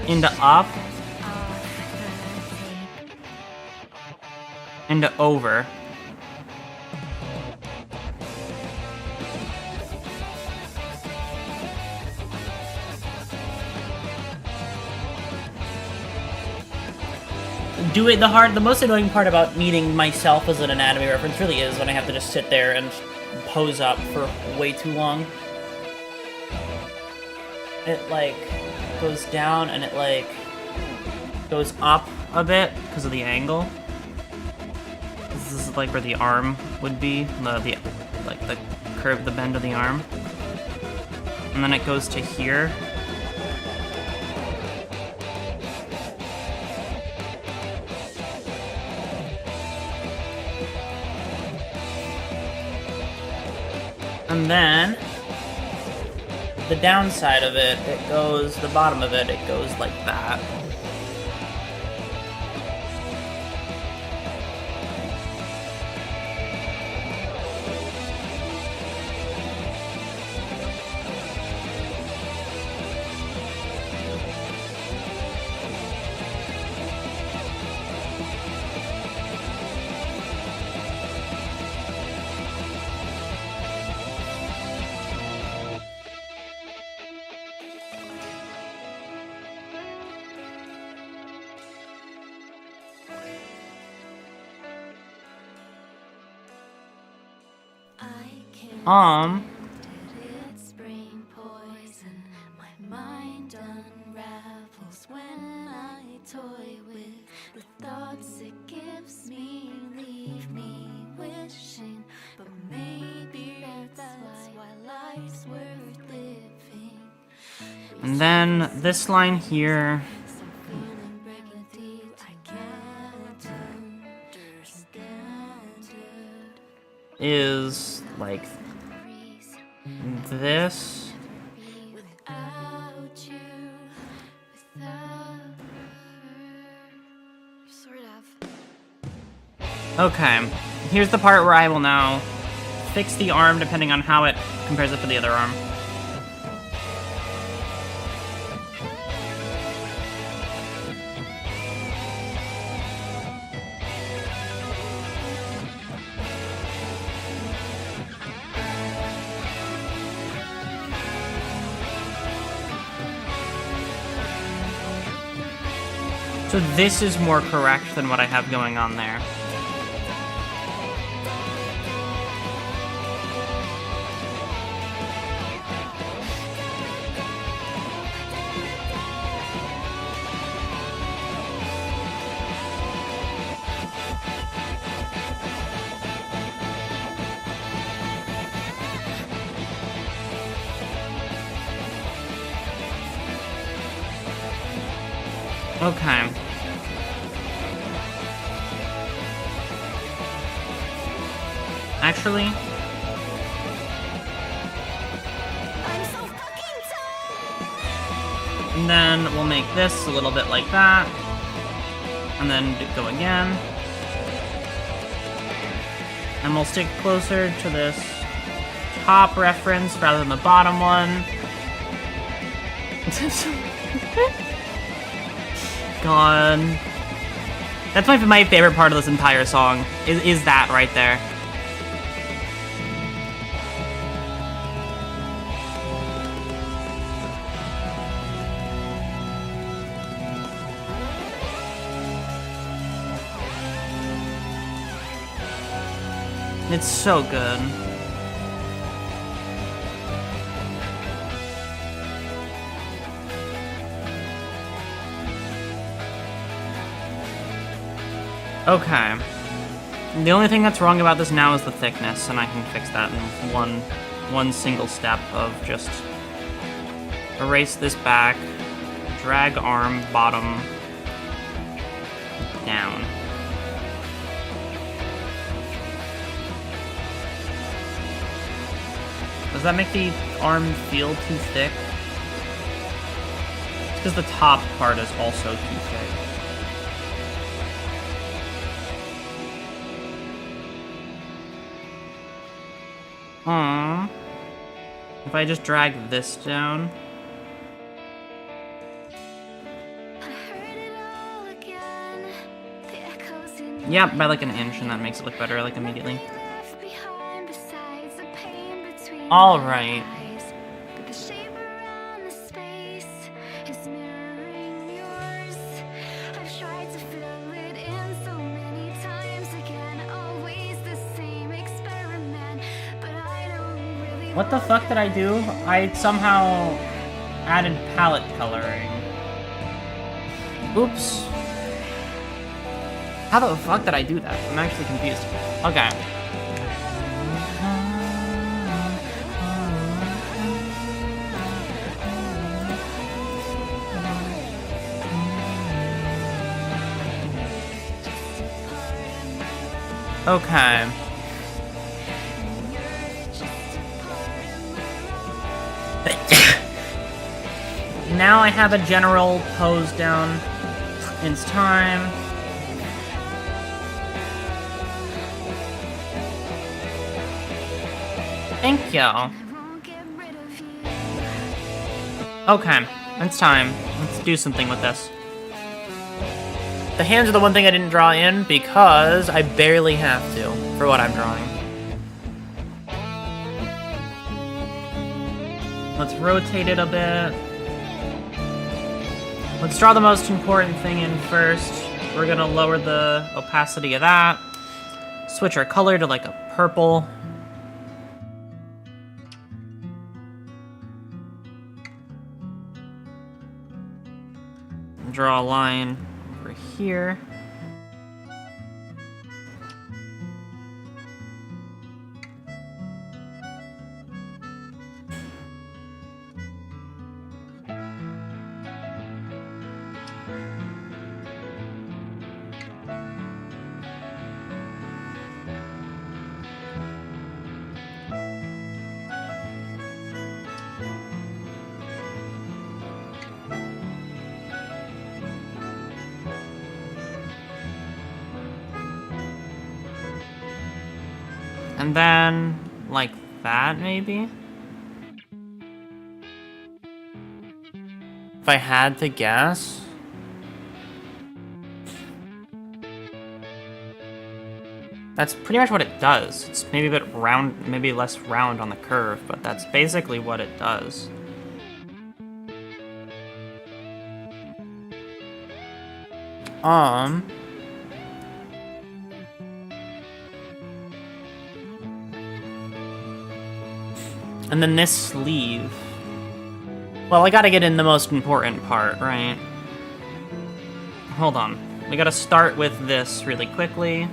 into up into over. The most annoying part about needing myself as an anatomy reference really is when I have to just sit there and pose up for way too long. It, like, goes down and it, like, goes up a bit because of the angle. This is, like, where the arm would be, the curve, the bend of the arm. And then it goes to here. And then, the downside of it, the bottom of it, it goes like that. It's brain poison. My mind unravels when I toy with the thoughts it gives me. Leave me wishing, but maybe that's why life's worth living. And then this line here is like this. Without you, without Okay, here's the part where I will now fix the arm depending on how it compares it to the other arm. So this is more correct than what I have going on there. Okay. Actually, and then we'll make this a little bit like that, and then go again. And we'll stick closer to this top reference rather than the bottom one. God. That's my favorite part of this entire song, is that right there. It's so good. Okay. The only thing that's wrong about this now is the thickness, and I can fix that in one single step of just erase this back, drag arm bottom down. Does that make the arm feel too thick? It's because the top part is also too thick. Aww. If I just drag this down. Yep, by like an inch, and that makes it look better, like immediately. Alright. What the fuck did I do? I somehow added palette coloring. Oops. How the fuck did I do that? I'm actually confused. Okay. Okay. Now I have a general pose down. It's time. Thank you. Okay, it's time. Let's do something with this. The hands are the one thing I didn't draw in because I barely have to for what I'm drawing. Let's rotate it a bit. Let's draw the most important thing in first. We're gonna lower the opacity of that. Switch our color to like a purple. Draw a line over here. And then, like that, maybe? If I had to guess... That's pretty much what it does. It's maybe a bit round, maybe less round on the curve, but that's basically what it does. And then this sleeve. Well, I gotta get in the most important part, right? Hold on. We gotta start with this really quickly.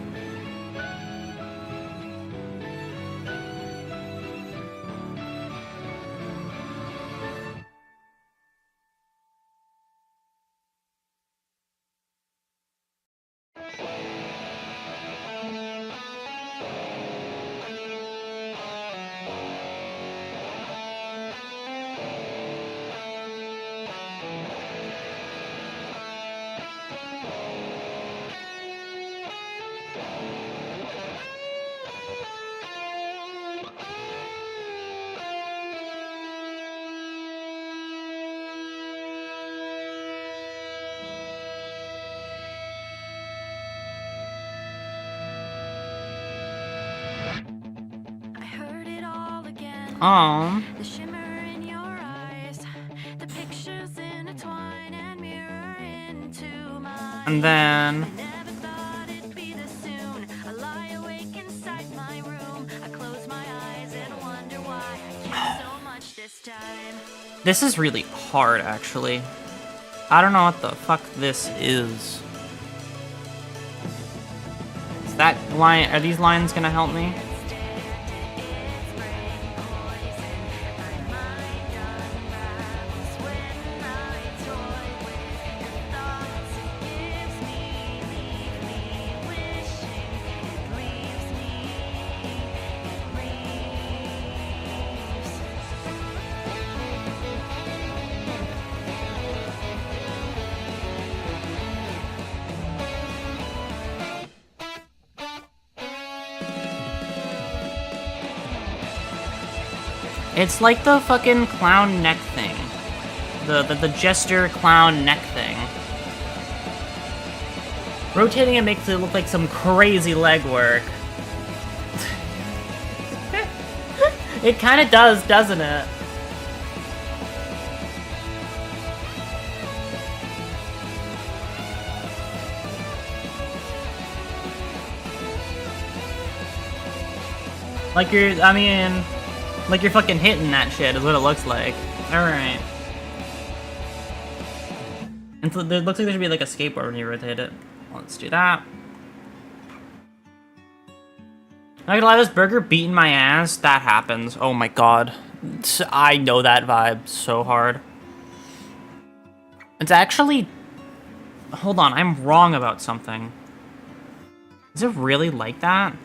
The shimmer in your eyes, the pictures intertwine and mirror into mine. And then... Never thought it'd be this soon. I lie awake inside my room. I close my eyes and wonder why I care so much this time. This is really hard, actually. I don't know what the fuck this is. Is that line... Are these lines gonna help me? It's like the fucking clown neck thing. The jester clown neck thing. Rotating it makes it look like some crazy leg work. It kinda does, doesn't it? Like like you're fucking hitting that shit is what it looks like. Alright. And so it looks like there should be like a skateboard when you rotate it. Let's do that. Not gonna lie, this burger beating my ass, that happens. Oh my god. I know that vibe so hard. It's actually... Hold on, I'm wrong about something. Is it really like that?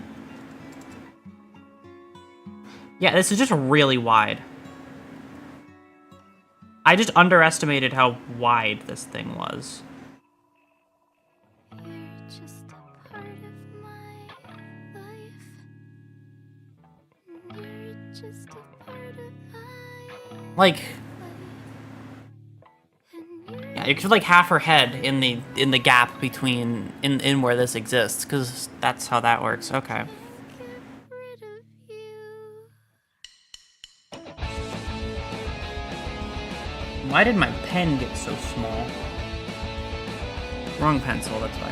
Yeah, this is just really wide. I just underestimated how wide this thing was. You're just a part of my life. You're just a part of my Like, and yeah, you could put like half her head in the gap between in where this exists, because that's how that works. Okay. get rid of you. Why did my pen get so small? Wrong pencil, that's why.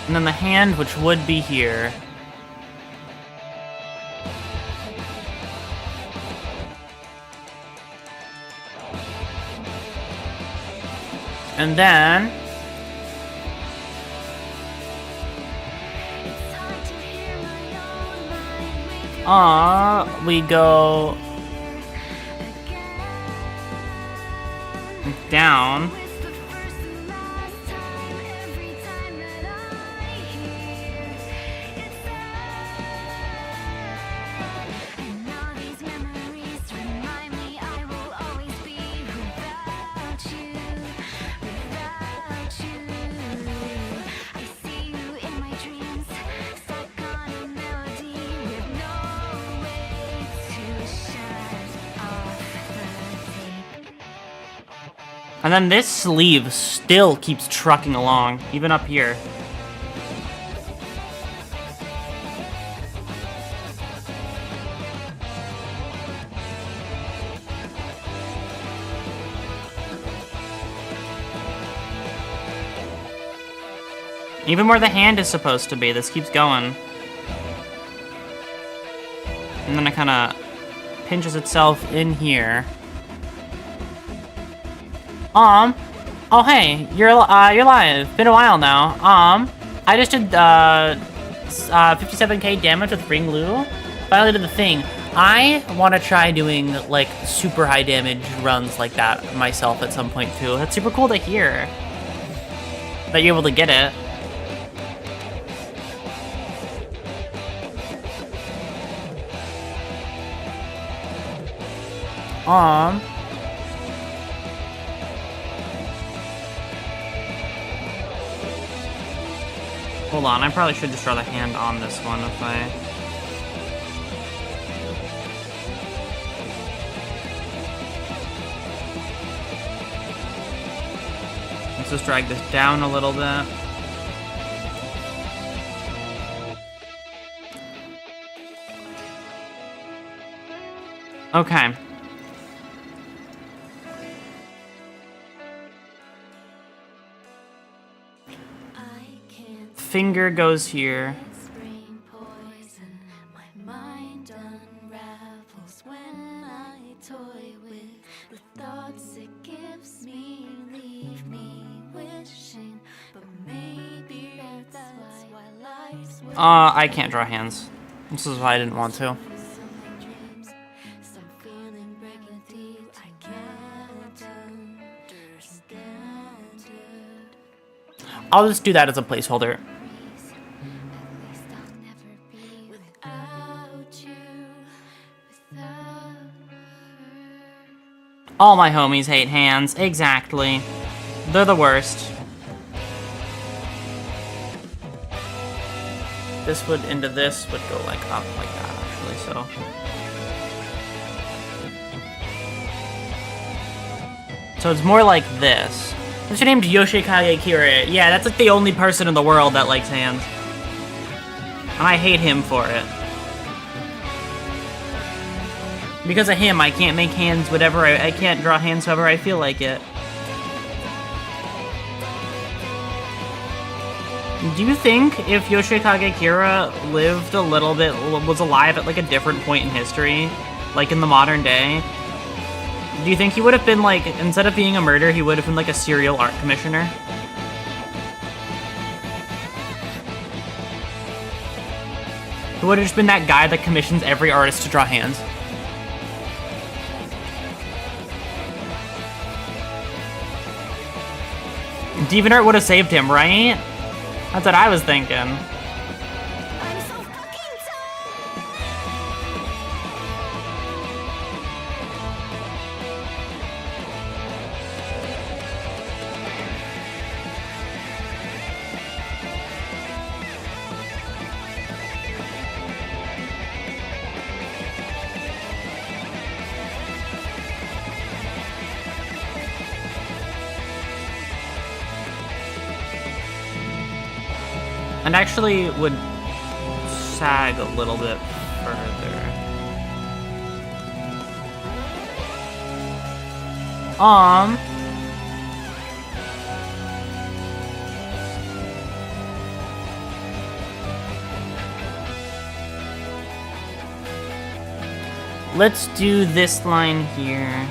And then the hand, which would be here. And then... It's hard to hear my own mind make we go again. down. With the And then this sleeve still keeps trucking along, even up here. Even where the hand is supposed to be, this keeps going. And then it kind of pinches itself in here. Oh hey, you're live. Been a while now. I just did 57k damage with Ring Lu. Finally did the thing. I want to try doing like super high damage runs like that myself at some point too. That's super cool to hear that you're able to get it. Hold on, I probably should just draw the hand on this one if I... Let's just drag this down a little bit. Okay. Finger goes here. I can't draw hands. This is why I didn't want to. I'll just do that as a placeholder. All my homies hate hands. Exactly. They're the worst. This would into this would go like up like that actually, so. So it's more like this. What's your name? Yoshikage Kira. Yeah, that's like the only person in the world that likes hands. And I hate him for it. Because of him, I can't make hands whatever I can't draw hands however I feel like it. Do you think if Yoshikage Kira lived a little bit, was alive at like a different point in history, like in the modern day, do you think he would have been like, instead of being a murderer, he would have been like a serial art commissioner? He would have just been that guy that commissions every artist to draw hands. DeviantArt would have saved him, right? That's what I was thinking. And actually would sag a little bit further. Let's do this line here.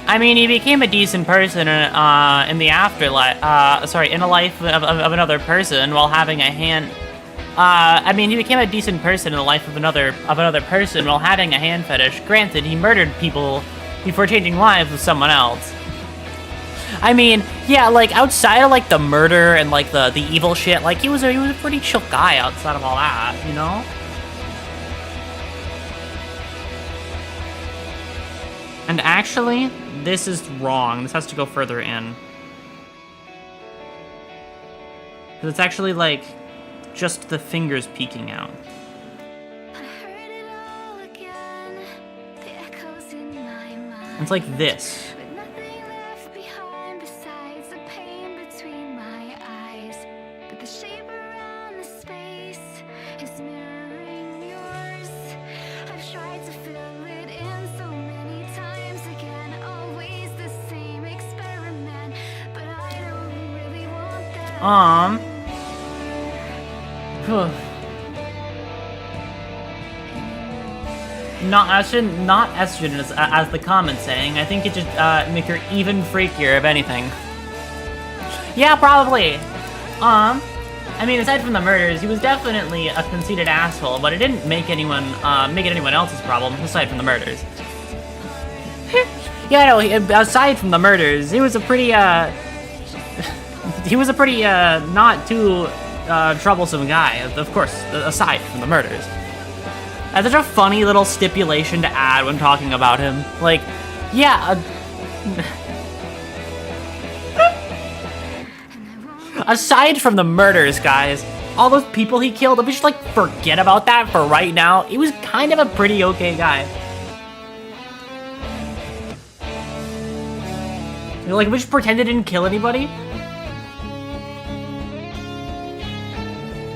I mean, he became a decent person in the afterlife. Sorry, in a life of another person while having a hand. I mean, he became a decent person in the life of another person while having a hand fetish. Granted, he murdered people before changing lives with someone else. I mean, yeah, like outside of like the murder and like the evil shit, like he was a pretty chill guy outside of all that, you know. And actually, this is wrong. This has to go further in. Because it's actually, like, just the fingers peeking out. I heard it all again, the echoes in my mind. It's like this. But nothing left behind besides the pain between my eyes. But the shape around the space is mirroring yours. I've tried to fill it in so many times again. Always the same experiment. But I don't really want that. Not estrogen as the comment's saying. I think it just make her even freakier, if anything. Yeah, probably. I mean, aside from the murders, he was definitely a conceited asshole, but it didn't make anyone make it anyone else's problem aside from the murders. Yeah, no. Aside from the murders, he was a pretty not too troublesome guy. Of course, aside from the murders. That's such a funny little stipulation to add when talking about him. Like, yeah. Aside from the murders, guys, all those people he killed, if we just, like, forget about that for right now, he was kind of a pretty okay guy. Like, if we just pretend it didn't kill anybody.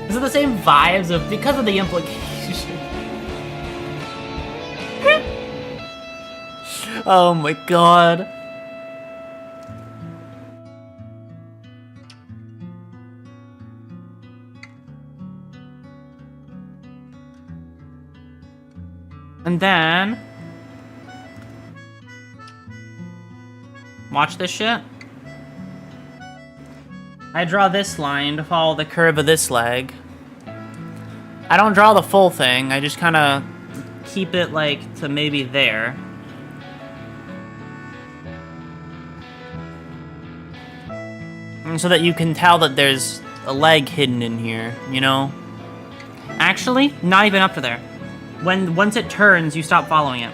Is it the same vibes of, because of the implication? Oh my god. And then watch this shit. I draw this line to follow the curve of this leg. I don't draw the full thing, I just kind of keep it like to maybe there. So that you can tell that there's a leg hidden in here, you know? Actually, not even up to there. Once it turns, you stop following it.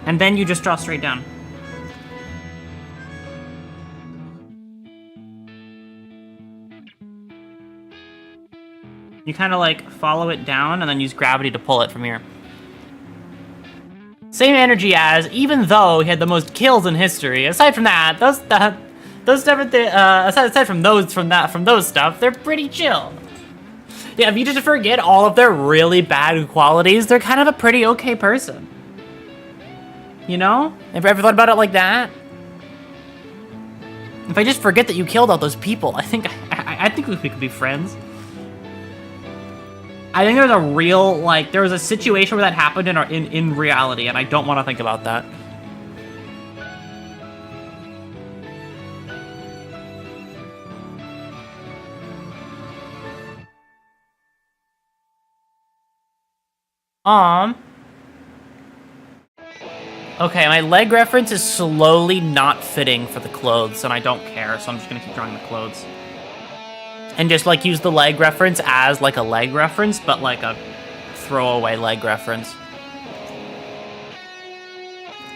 And then you just draw straight down. You kind of like follow it down and then use gravity to pull it from here. Same energy as, even though he had the most kills in history. Aside from that, those different aside from those stuff, they're pretty chill. Yeah, if you just forget all of their really bad qualities, they're kind of a pretty okay person. You know? Have you ever thought about it like that? If I just forget that you killed all those people, I think we could be friends. I think there's a real, like, there was a situation where that happened in reality, and I don't want to think about that. Okay, my leg reference is slowly not fitting for the clothes, and I don't care, so I'm just gonna keep drawing the clothes. And just, like, use the leg reference as, like, a leg reference, but, like, a throwaway leg reference.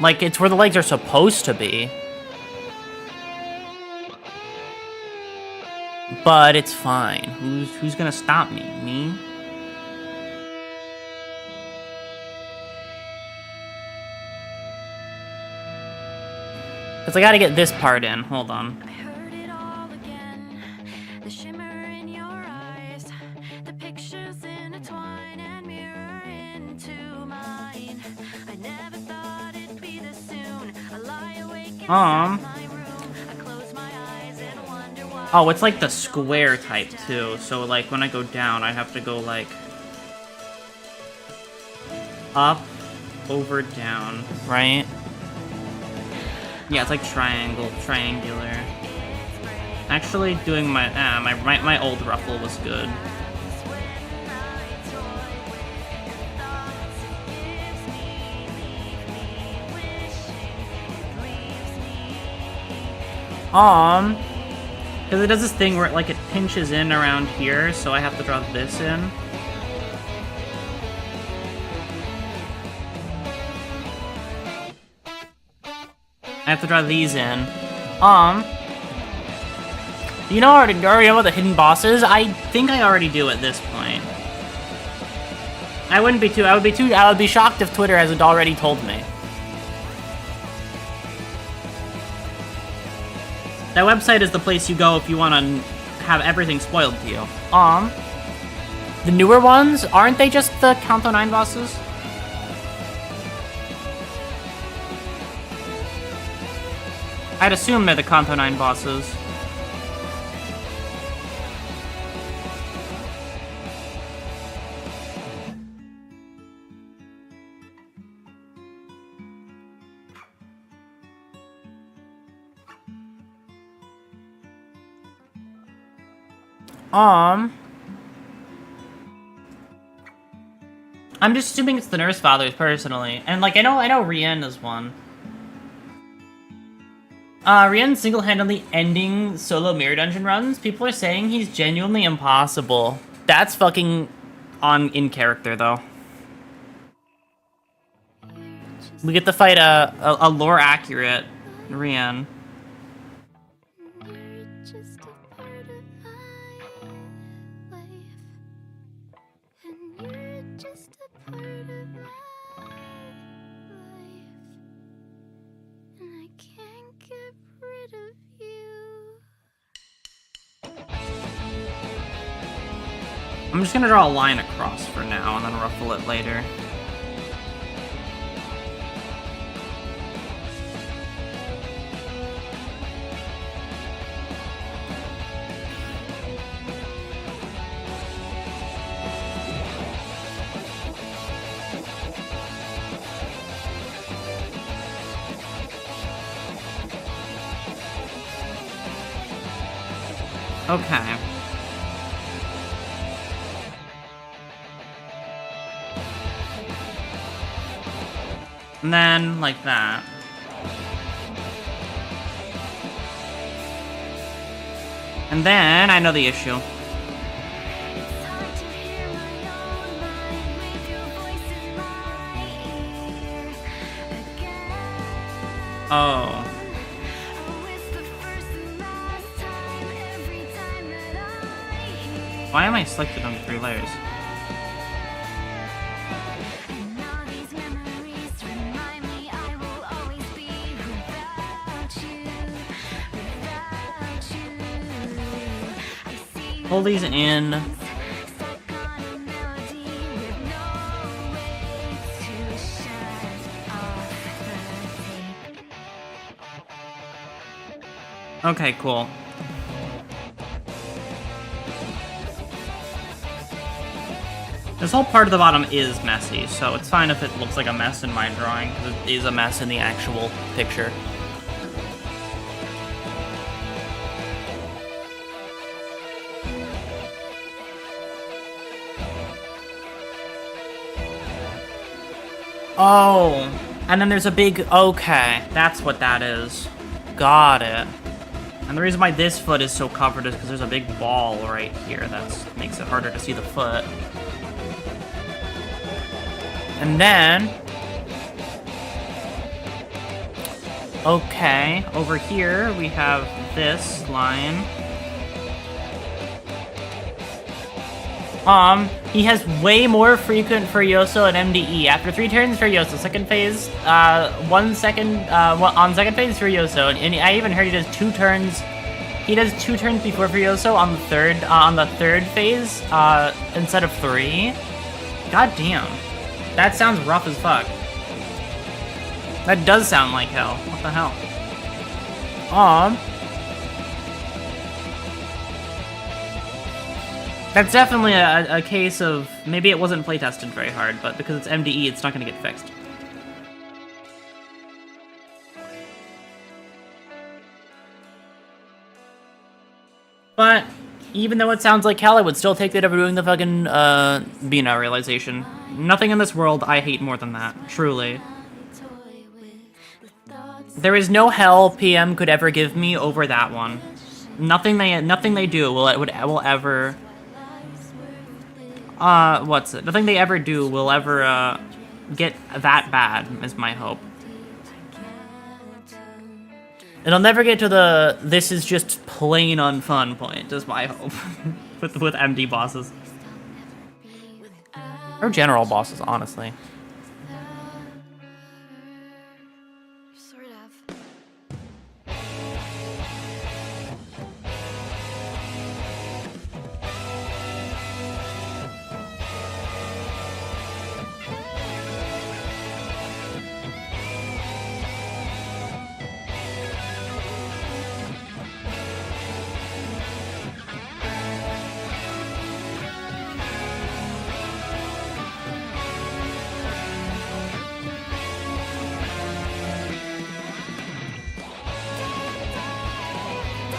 Like, it's where the legs are supposed to be. But it's fine. Who's gonna stop me? Me? Because I gotta get this part in. Hold on. I heard it all again. The shimmer in your eyes. The pictures intertwine and mirror into mine. I never thought it'd be this soon. I lie awake inside my room. I close my eyes and wonder why. Oh, it's like the square type too. So like when I go down, I have to go like up, over, down, right? Yeah, it's like triangular. Actually, doing my old ruffle was good. Because it does this thing where it pinches in around here, so I have to draw this in. I have to draw these in. You know already know what the hidden boss is? I think I already do at this point. I would be shocked if Twitter hasn't already told me. That website is the place you go if you want to have everything spoiled to you. The newer ones, aren't they just the Kanto 9 bosses? I'd assume they're the Kanto 9 bosses. I'm just assuming it's the Nurse Fathers personally, and like I know Rien is one. Rien single-handedly ending solo mirror dungeon runs. People are saying he's genuinely impossible. That's fucking in character though. We get to fight a lore accurate Rien. I'm just gonna draw a line across for now and then ruffle it later. Okay. And then, like that. And then, I know the issue. Oh. Why am I selected on 3 layers? Pull these in. Okay, cool. This whole part of the bottom is messy, so it's fine if it looks like a mess in my drawing, because it is a mess in the actual picture. Oh, and then there's a big, okay, that's what that is. Got it. And the reason why this foot is so covered is because there's a big ball right here that makes it harder to see the foot. And then, okay, over here we have this line. He has way more frequent Furioso and MDE. After 3 turns, Furioso. Second phase, on second phase, Furioso. And I even heard he does 2 turns. He does 2 turns before Furioso on the third phase, instead of 3. God damn. That sounds rough as fuck. That does sound like hell. What the hell? That's definitely a case of maybe it wasn't playtested very hard, but because it's MDE, it's not going to get fixed. But even though it sounds like hell, I would still take that over doing the fucking Bina realization. Nothing in this world I hate more than that, truly. There is no hell PM could ever give me over that one. Nothing they do will ever. Nothing they ever do will ever get that bad. Is my hope. It'll never get to the this is just plain unfun point. Is my hope with MD bosses or general bosses, honestly.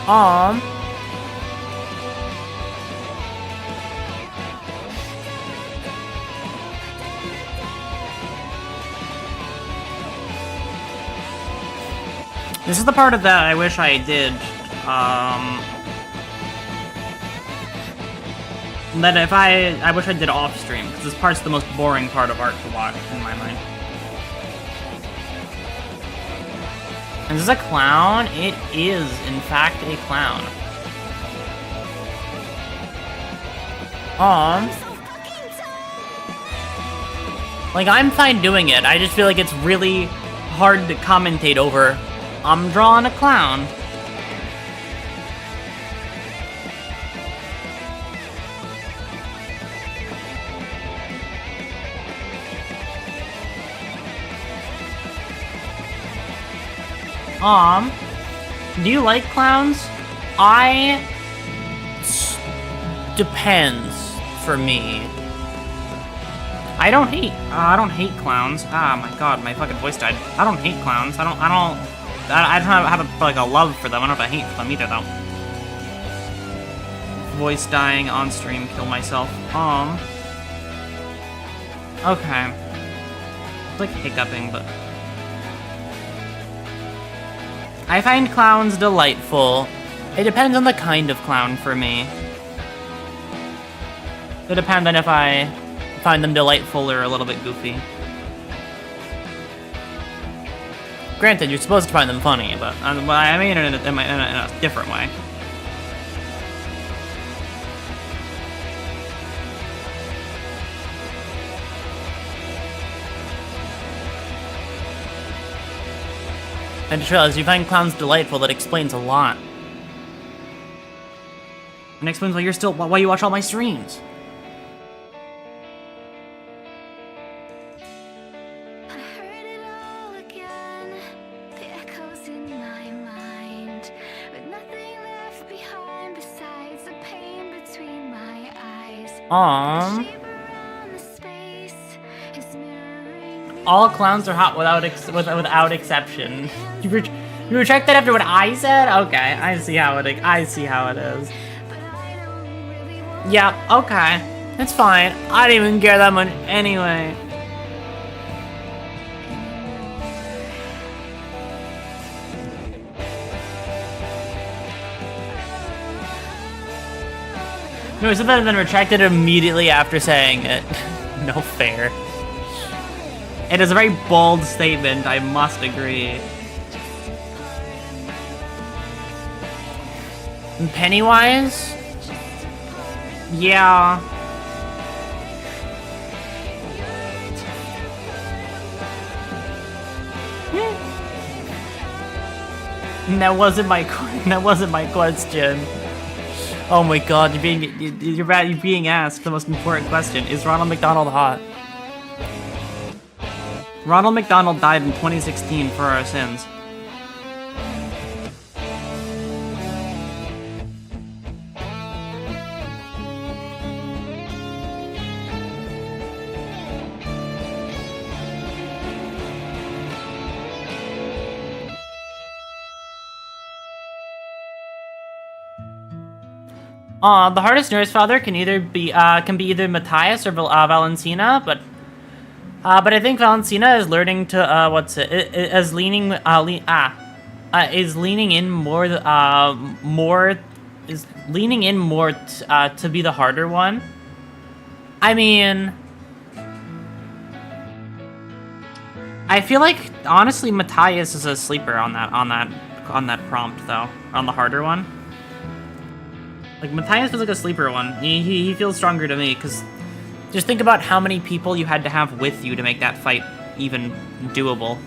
Um. This is the part of that I wish I did. That if I wish I did off stream, because this part's the most boring part of art to watch in my mind. Is this a clown? It is, in fact, a clown. Like, I'm fine doing it. I just feel like it's really hard to commentate over. I'm drawing a clown. Do you like clowns? Depends for me. I don't hate clowns. Ah, my god, my fucking voice died. I don't hate clowns. I don't have like a love for them. I don't have a hate for them either, though. Voice dying on stream, kill myself. Okay. It's like hiccuping, but... I find clowns delightful. It depends on the kind of clown for me. It depends on if I find them delightful or a little bit goofy. Granted, you're supposed to find them funny, but I mean it in a different way. I just realized you find clowns delightful. That explains a lot. And explains why you watch all my streams. I heard it all again, the echoes in my mind, with nothing left behind besides the pain between my eyes. The shape around the space is mirroring me. All clowns are hot without exception. You retract that after what I said? Okay, I see how it is. Yeah, okay. It's fine. I don't even care that much anyway. No, it's better than retracted immediately after saying it. No fair. It is a very bold statement, I must agree. And Pennywise? Yeah. That wasn't my question. Oh my god, you're being asked the most important question. Is Ronald McDonald hot? Ronald McDonald died in 2016 for our sins. The hardest nurse father can be either Matthias or Valentina, but I think Valentina is learning to is leaning in more to be the harder one. I mean, I feel like honestly Matthias is a sleeper on that prompt though, on the harder one. Like, Matthias feels like a sleeper one. He feels stronger to me, because just think about how many people you had to have with you to make that fight even doable.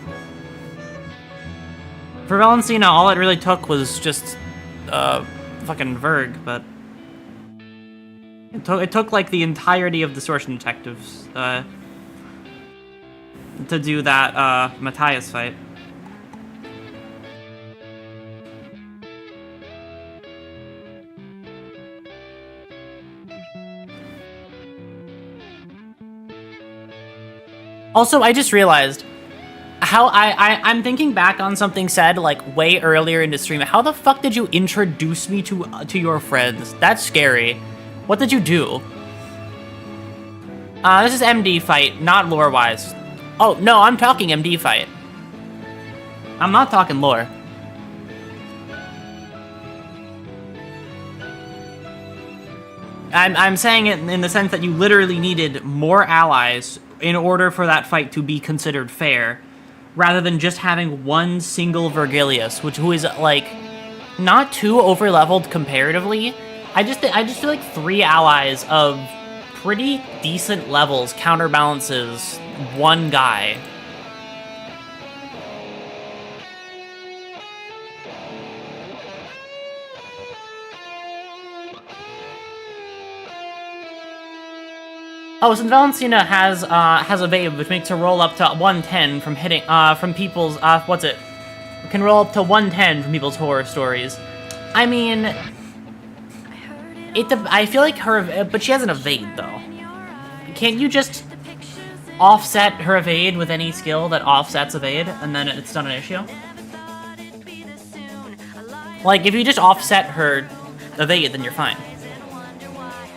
For Valentina, all it really took was just, fucking Verg, but... It took, like, the entirety of Distortion Detectives, to do that, Matthias fight. Also, I just realized I'm thinking back on something said like way earlier in the stream. How the fuck did you introduce me to your friends? That's scary. What did you do? This is MD fight, not lore-wise. Oh, no, I'm talking MD fight. I'm not talking lore. I'm saying it in the sense that you literally needed more allies in order for that fight to be considered fair, rather than just having one single Vergilius, who is, like, not too over-leveled comparatively. I just feel like 3 allies of pretty decent levels counterbalances one guy. Oh, since Valentina has evade, which makes her roll up to 110 from hitting from people's can roll up to 110 from people's horror stories. I mean, I feel like but she has an evade though. Can't you just offset her evade with any skill that offsets evade, and then it's not an issue? Like, if you just offset her evade, then you're fine.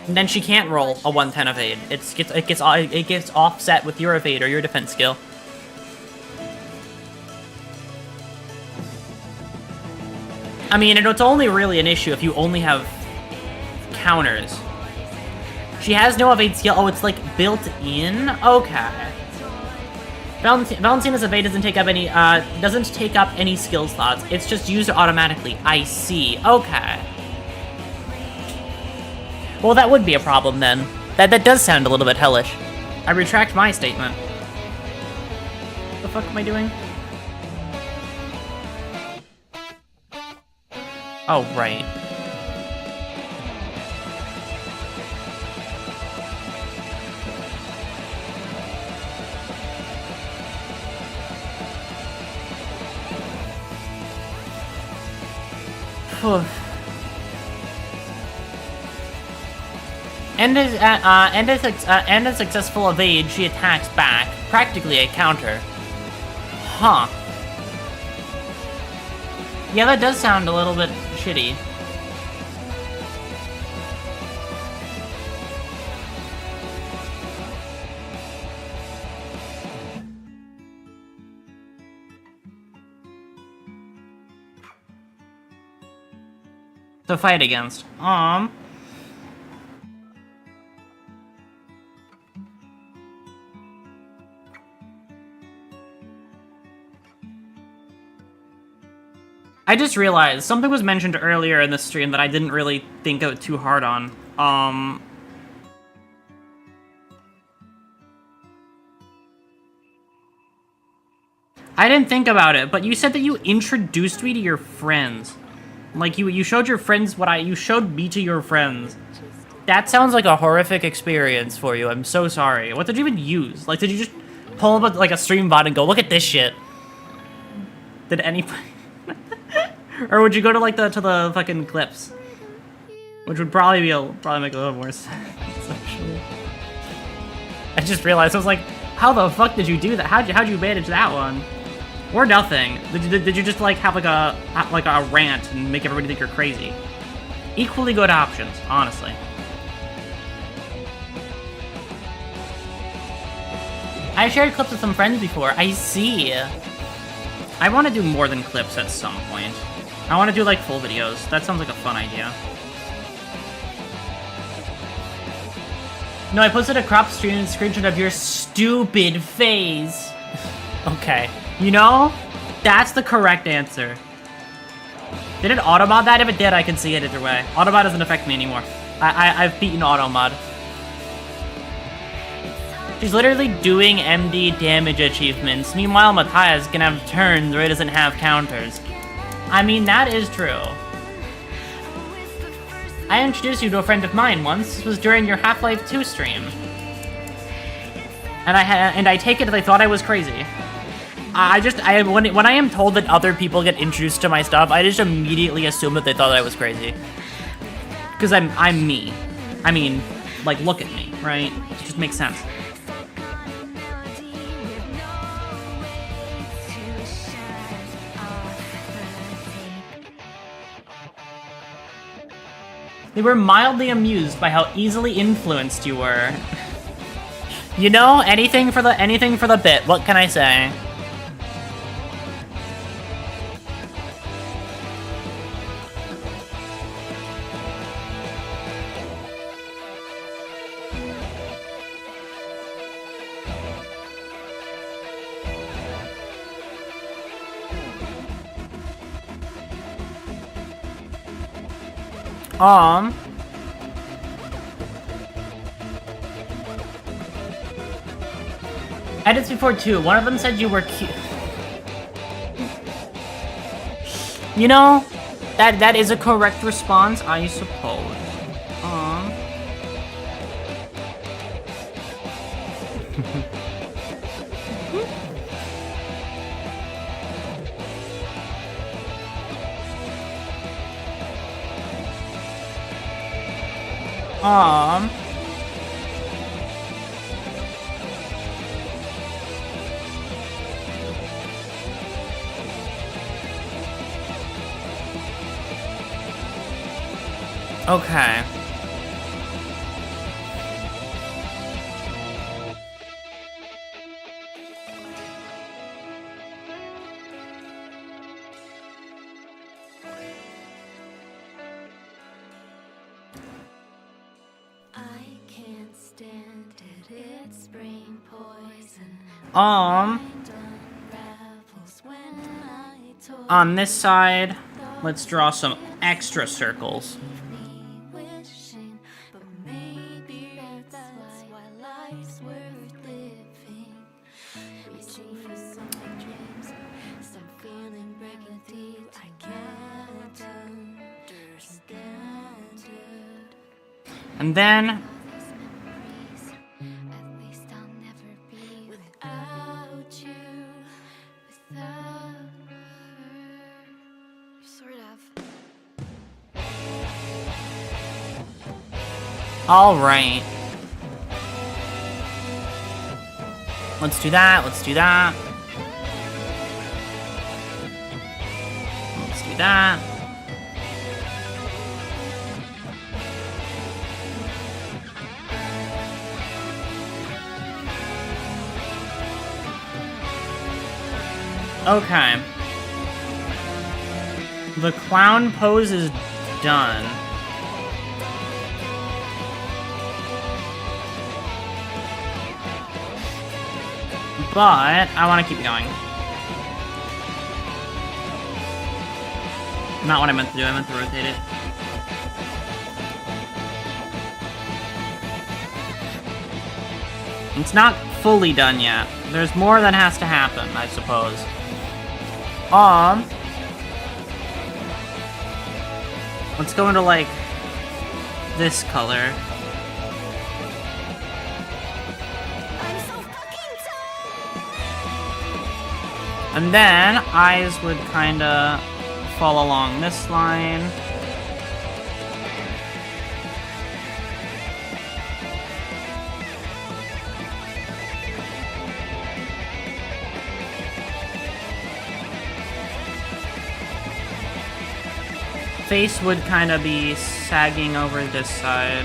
And then she can't roll a 110 evade. It gets offset with your evade or your defense skill. I mean, it's only really an issue if you only have counters. She has no evade skill. Oh, it's like built in? Okay. Valentina's evade doesn't take up any skill slots. It's just used automatically. I see. Okay. Well, that would be a problem then. That does sound a little bit hellish. I retract my statement. What the fuck am I doing? Oh, right. And a successful evade, she attacks back, practically a counter. Huh. Yeah, that does sound a little bit shitty. To fight against. I just realized something was mentioned earlier in the stream that I didn't really think of too hard on. I didn't think about it, but you said that you introduced me to your friends. Like, you showed your friends you showed me to your friends. That sounds like a horrific experience for you. I'm so sorry. What did you even use? Like, did you just pull up a stream bot and go, look at this shit? Did anybody... Or would you go to the fucking clips? Which would probably make a little more sense, actually. I just realized, I was like, how the fuck did you do that? How'd you manage that one? Or nothing. Did you just have a rant and make everybody think you're crazy? Equally good options, honestly. I shared clips with some friends before. I see. I want to do more than clips at some point. I want to do full videos. That sounds like a fun idea. No, I posted a crop screenshot of your stupid face. Okay. You know, that's the correct answer. Did it automod that? If it did, I can see it either way. Automod doesn't affect me anymore. I've beaten automod. She's literally doing MD damage achievements. Meanwhile, Matthias can have turns where he doesn't have counters. I mean, that is true. I introduced you to a friend of mine once. This was during your Half-Life 2 stream. And I take it they thought I was crazy. When I am told that other people get introduced to my stuff, I just immediately assume that they thought I was crazy. Because I'm me. I mean, look at me, right? It just makes sense. They were mildly amused by how easily influenced you were. You know, anything for the bit, what can I say? Edits before too. One of them said you were cute. You know, that is a correct response, I suppose. Okay. I can't stand it. It's brain poison. On this side, let's draw some extra circles. And then all right. Let's do that. Let's do that. Let's do that. Okay. The clown pose is done. But I want to keep going. Not what I meant to do, I meant to rotate it. It's not fully done yet. There's more that has to happen, I suppose. Let's go into, like, this color. And then, eyes would kinda fall along this line. Face would kinda be sagging over this side.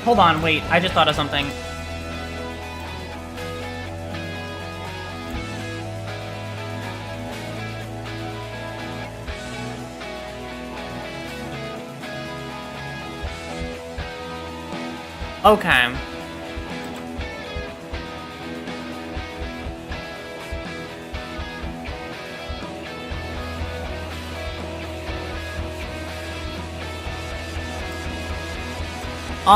Hold on, wait, I just thought of something. Okay. So,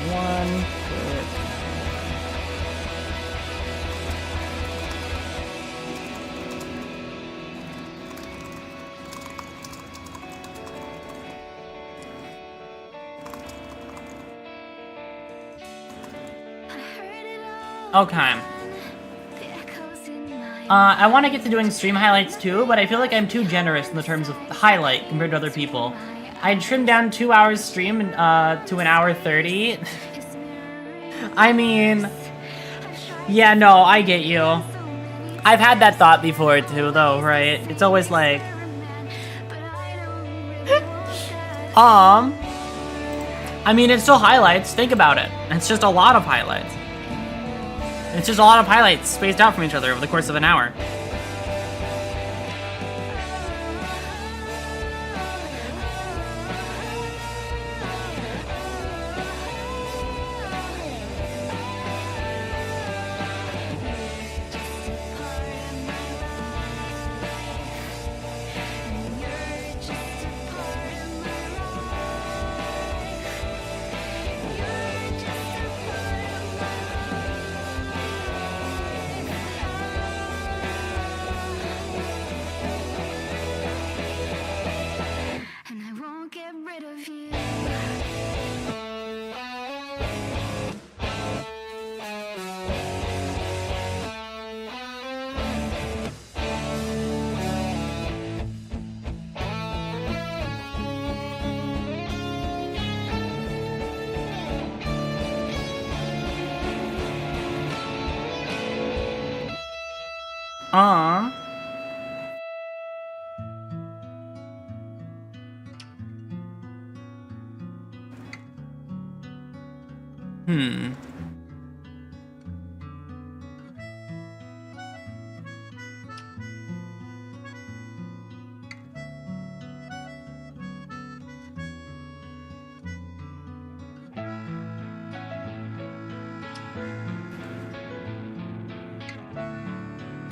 one click. I heard it all. Okay. The echoes in my I want to get to doing stream highlights too, but I feel like I'm too generous in the terms of highlight compared to other people. I'd trim down 2 hours stream to 1 hour 30. I mean, yeah, no, I get you. I've had that thought before too, though, right? It's always like, I mean, it's still highlights. Think about it. It's just a lot of highlights. It's just a lot of highlights spaced out from each other over the course of an hour. And I won't get rid of you.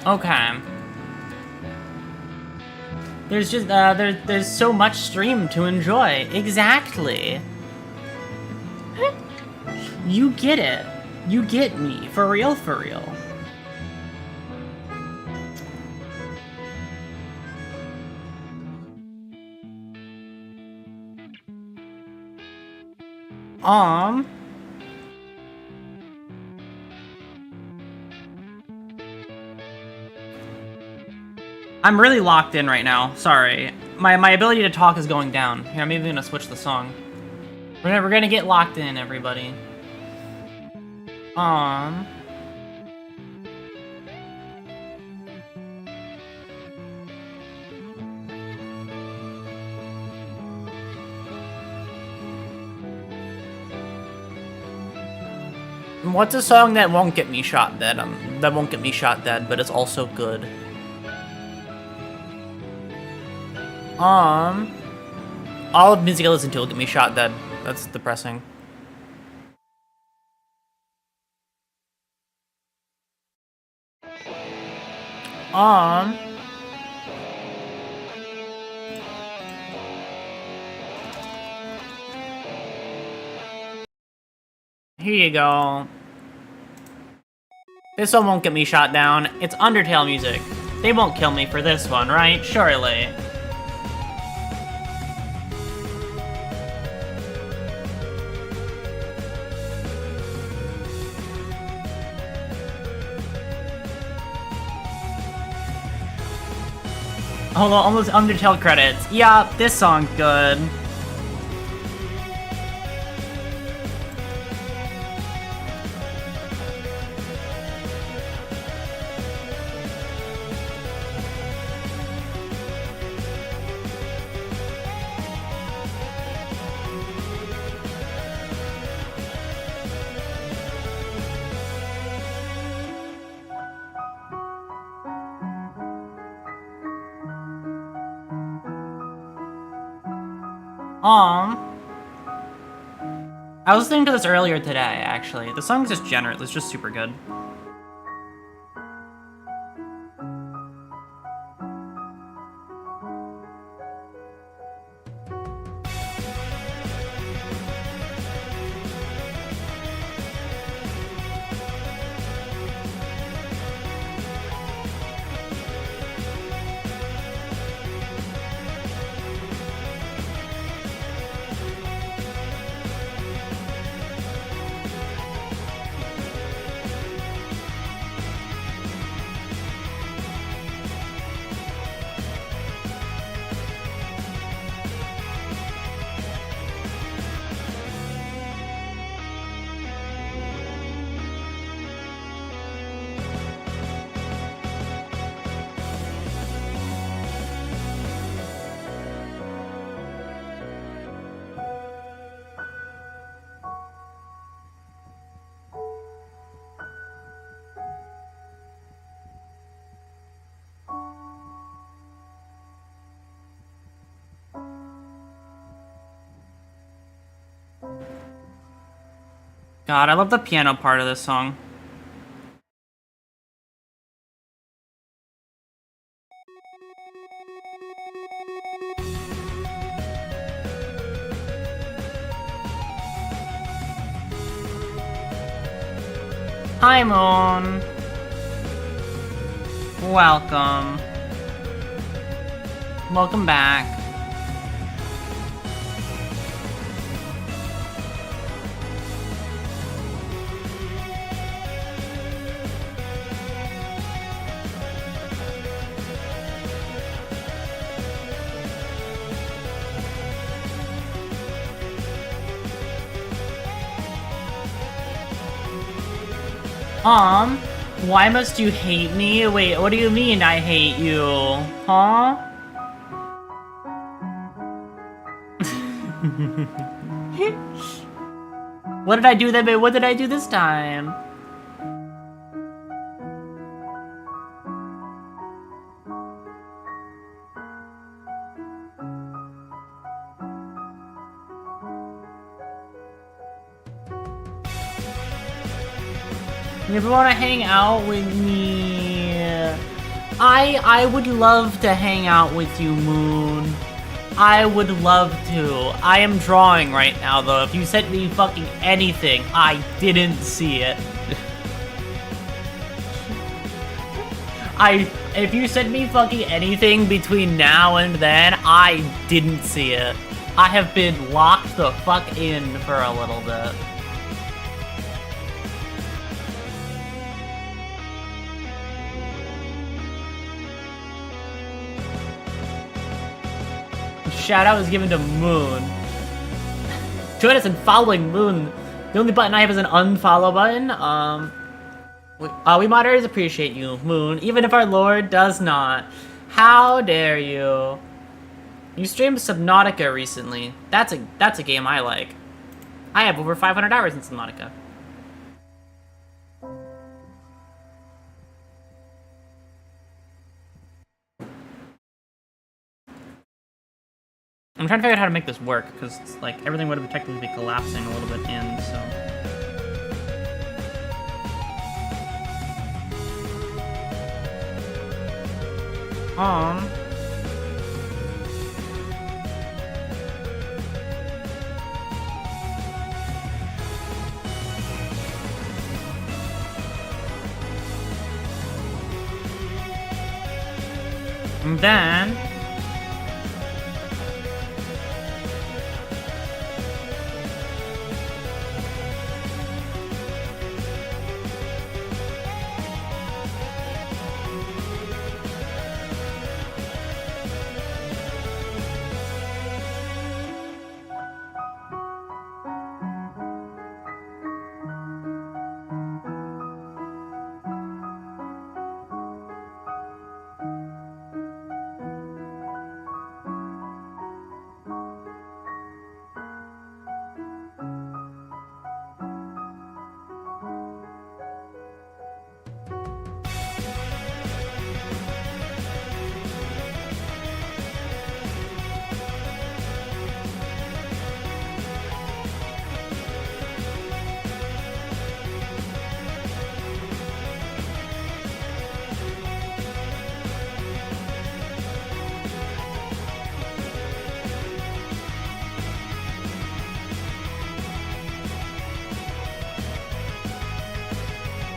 Okay. There's just, there's so much stream to enjoy. Exactly. You get it. You get me. For real, for real. I'm really locked in right now. Sorry. My ability to talk is going down. Here, I'm even gonna switch the song. We're gonna get locked in, everybody. What's a song that won't get me shot dead? That won't get me shot dead, but it's also good. All of music I listen to will get me shot dead. That's depressing. Here you go. This one won't get me shot down. It's Undertale music. They won't kill me for this one, right? Surely. Hold on, almost Undertale credits. Yeah, this song's good. I was listening to this earlier today, actually. The song's just generous, it's just super good. God, I love the piano part of this song. Hi, Moon. Welcome. Welcome back. Why must you hate me? Wait, what do you mean I hate you? Huh? What did I do then? What did I do this time? If you want to hang out with me, I would love to hang out with you, Moon. I would love to. I am drawing right now, though. If you sent me fucking anything, I didn't see it. If you sent me fucking anything between now and then, I didn't see it. I have been locked the fuck in for a little bit. Shout out is given to Moon. Join us in following Moon. The only button I have is an unfollow button. We moderators appreciate you, Moon, even if our Lord does not. How dare you? You streamed Subnautica recently. That's a game I like. I have over 500 hours in Subnautica. I'm trying to figure out how to make this work, because like everything would have technically be collapsing a little bit in, so. And then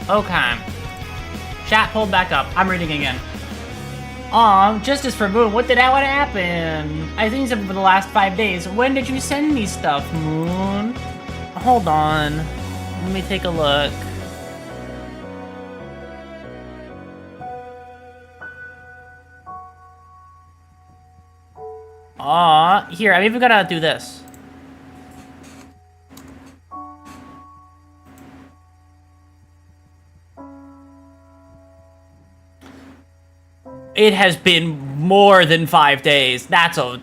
okay. Chat pulled back up. I'm reading again. Justice for Moon. What happened? I think something for the last 5 days. When did you send me stuff, Moon? Hold on. Let me take a look. Here, I'm even gonna do this. It has been more than 5 days. That's a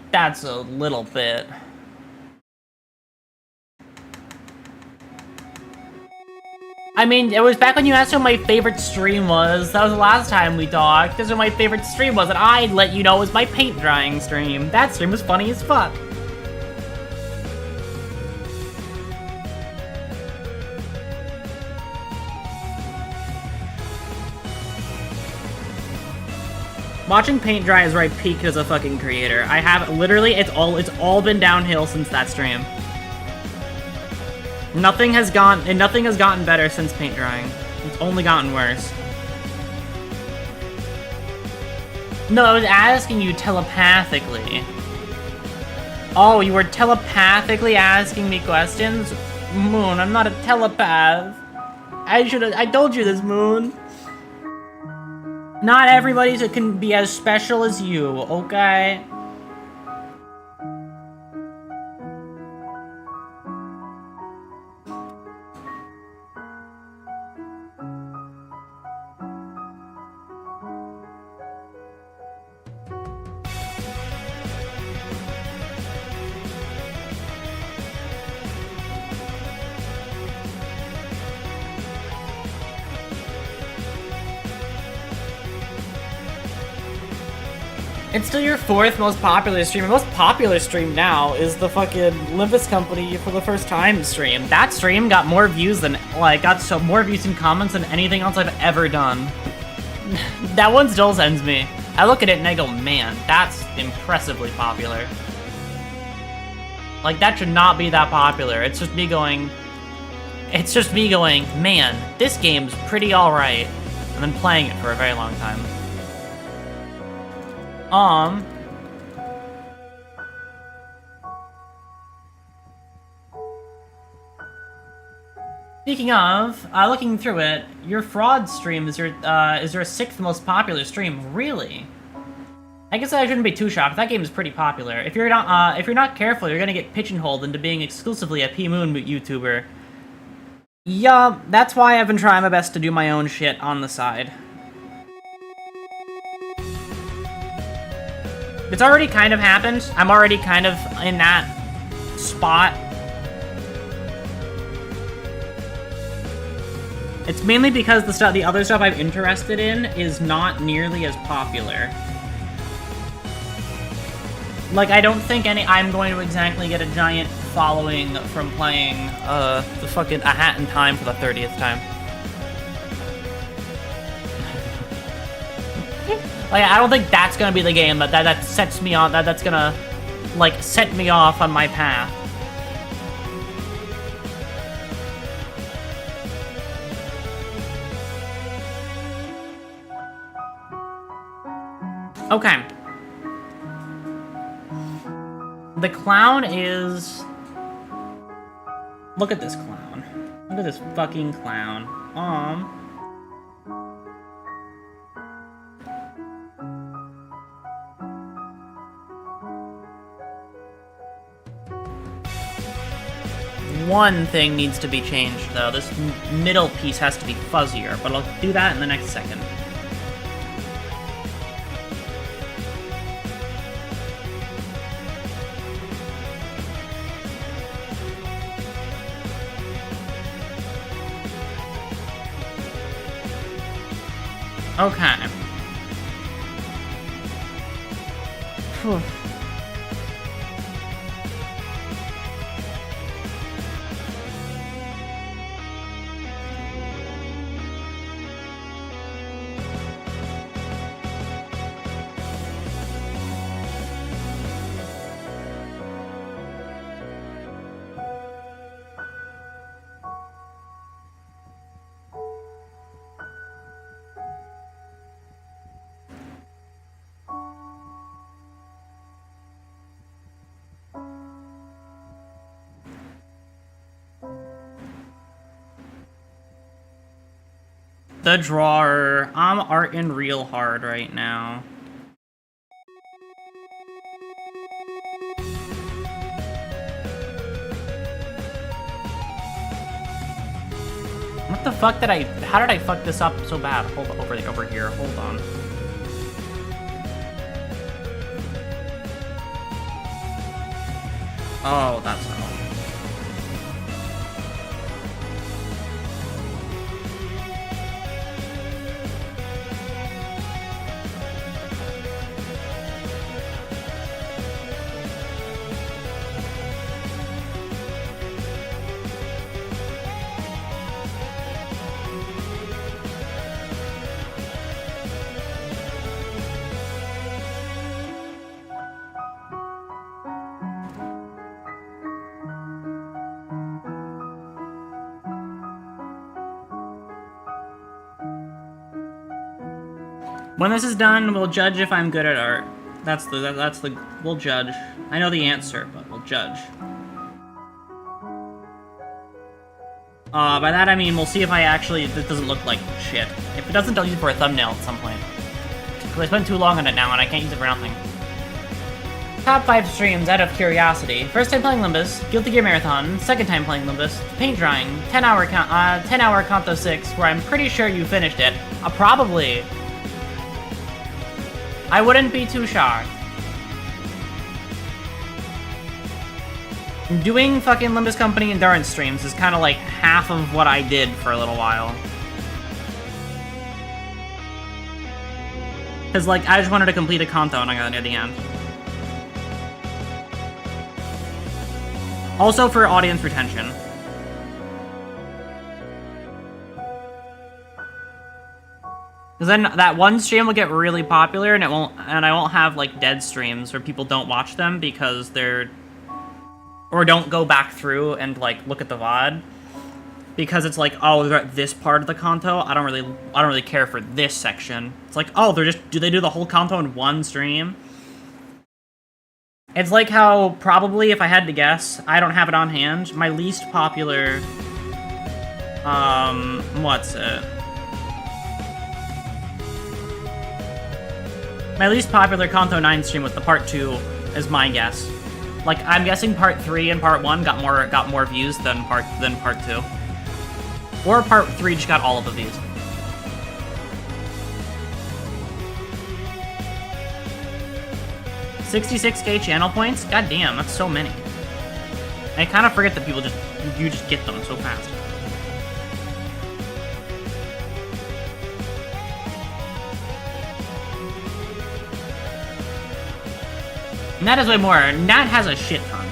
little bit. I mean, it was back when you asked what my favorite stream was. That was the last time we talked. This is what my favorite stream was, and I let you know it was my paint drying stream. That stream was funny as fuck. Watching paint dry is where I peaked as a fucking creator. I have literally, it's all been downhill since that stream. Nothing has gotten better since paint drying. It's only gotten worse. No, I was asking you telepathically. Oh, you were telepathically asking me questions? Moon, I'm not a telepath. I told you this, Moon. Not everybody can be as special as you, okay? It's still your 4th most popular stream. The most popular stream now is the fucking Olympus Company for the first time stream. That stream got more views than, like, more views and comments than anything else I've ever done. That one still sends me. I look at it and I go, man, that's impressively popular. Like, that should not be that popular. It's just me going, man, this game's pretty alright. And then playing it for a very long time. Speaking of, looking through it, your fraud stream is your 6th most popular stream. Really? I guess I shouldn't be too shocked. That game is pretty popular. If you're not careful, you're gonna get pigeonholed into being exclusively a P-Moon YouTuber. Yeah, that's why I've been trying my best to do my own shit on the side. It's already kind of happened. I'm already kind of in that spot. It's mainly because the other stuff I'm interested in is not nearly as popular. Like, I don't think I'm going to exactly get a giant following from playing the fucking A Hat in Time for the 30th time. Like, I don't think that's gonna be the game that sets me on, that's gonna, like, set me off on my path. Okay. The clown is... Look at this clown. Look at this fucking clown. One thing needs to be changed, though. This middle piece has to be fuzzier, but I'll do that in the next second. Okay. Whew. The drawer. I'm arting real hard right now. What the fuck did how did I fuck this up so bad? Hold on, over here, hold on. Oh, that's how. When this is done, we'll judge if I'm good at art. We'll judge. I know the answer, but we'll judge. By that I mean we'll see if this doesn't look like shit. If it doesn't, I'll use it for a thumbnail at some point. Because I spent too long on it now and I can't use it for nothing. Top 5 streams out of curiosity. First time playing Limbus, Guilty Gear Marathon. Second time playing Limbus, paint drying. 10 hour Kanto 6, where I'm pretty sure you finished it. Probably. I wouldn't be too shocked. Doing fucking Limbus Company endurance streams is kind of like half of what I did for a little while. Cause like, I just wanted to complete a Kanto and I got near the end. Also for audience retention. Cause then that one stream will get really popular and I won't have like dead streams where people don't watch them because or don't go back through and like look at the VOD. Because it's like, oh, they're at this part of the Kanto. I don't really care for this section. It's like, oh, do they do the whole Kanto in one stream? It's like how, probably, if I had to guess, I don't have it on hand, my least popular, what's it? My least popular Kanto 9 stream was the part 2, is my guess. Like, I'm guessing part 3 and part 1 got more views than part 2. Or part 3 just got all of the views. $66K channel points? God damn, that's so many. I kind of forget that you just get them so fast. And that is way more. Nat has a shit ton.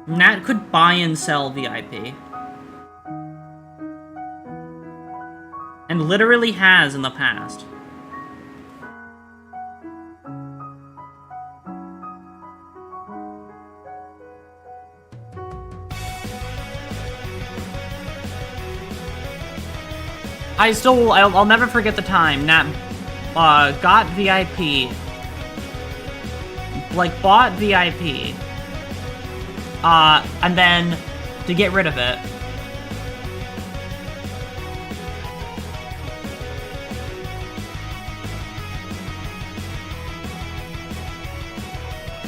Nat could buy and sell VIP. And literally has in the past. I'll never forget the time Nat got VIP, like bought VIP, and then to get rid of it,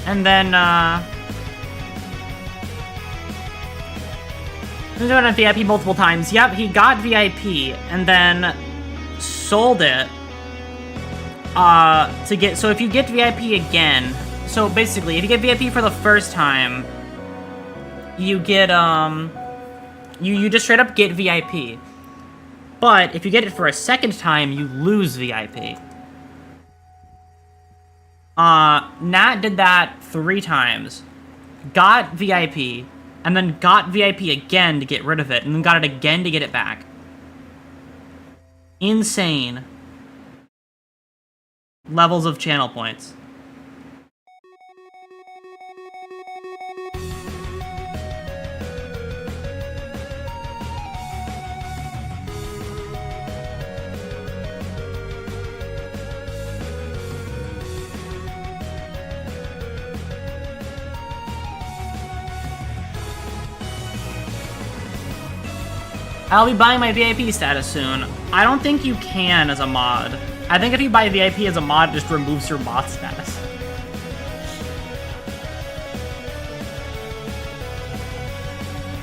and then he's doing a VIP multiple times. Yep, he got VIP and then sold it to get. So if you get VIP again, so basically, if you get VIP for the first time, you get you just straight up get VIP. But if you get it for a second time, you lose VIP. Nat did that 3 times. Got VIP. And then got VIP again to get rid of it, and then got it again to get it back. Insane levels of channel points. I'll be buying my VIP status soon. I don't think you can as a mod. I think if you buy VIP as a mod, it just removes your mod status.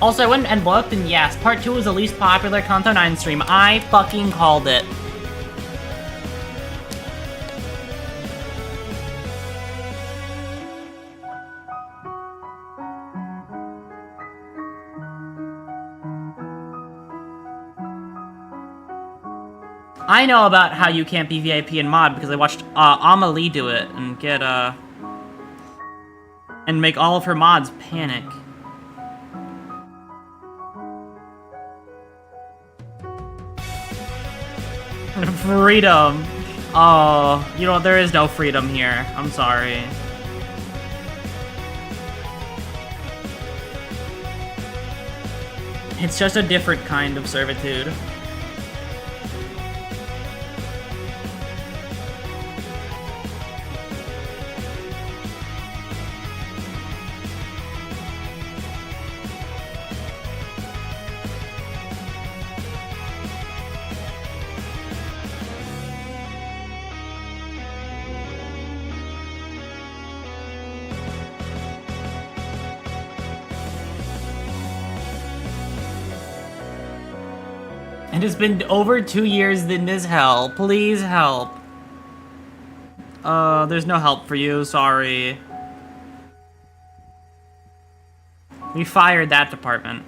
Also, I went and looked, and yes, part 2 was the least popular Kanto 9 stream. I fucking called it. I know about how you can't be VIP in mod because I watched Amelie do it and get and make all of her mods panic. Freedom. Oh, you know what? There is no freedom here. I'm sorry. It's just a different kind of servitude. It has been over 2 years in this hell. Please help. There's no help for you, sorry. We fired that department.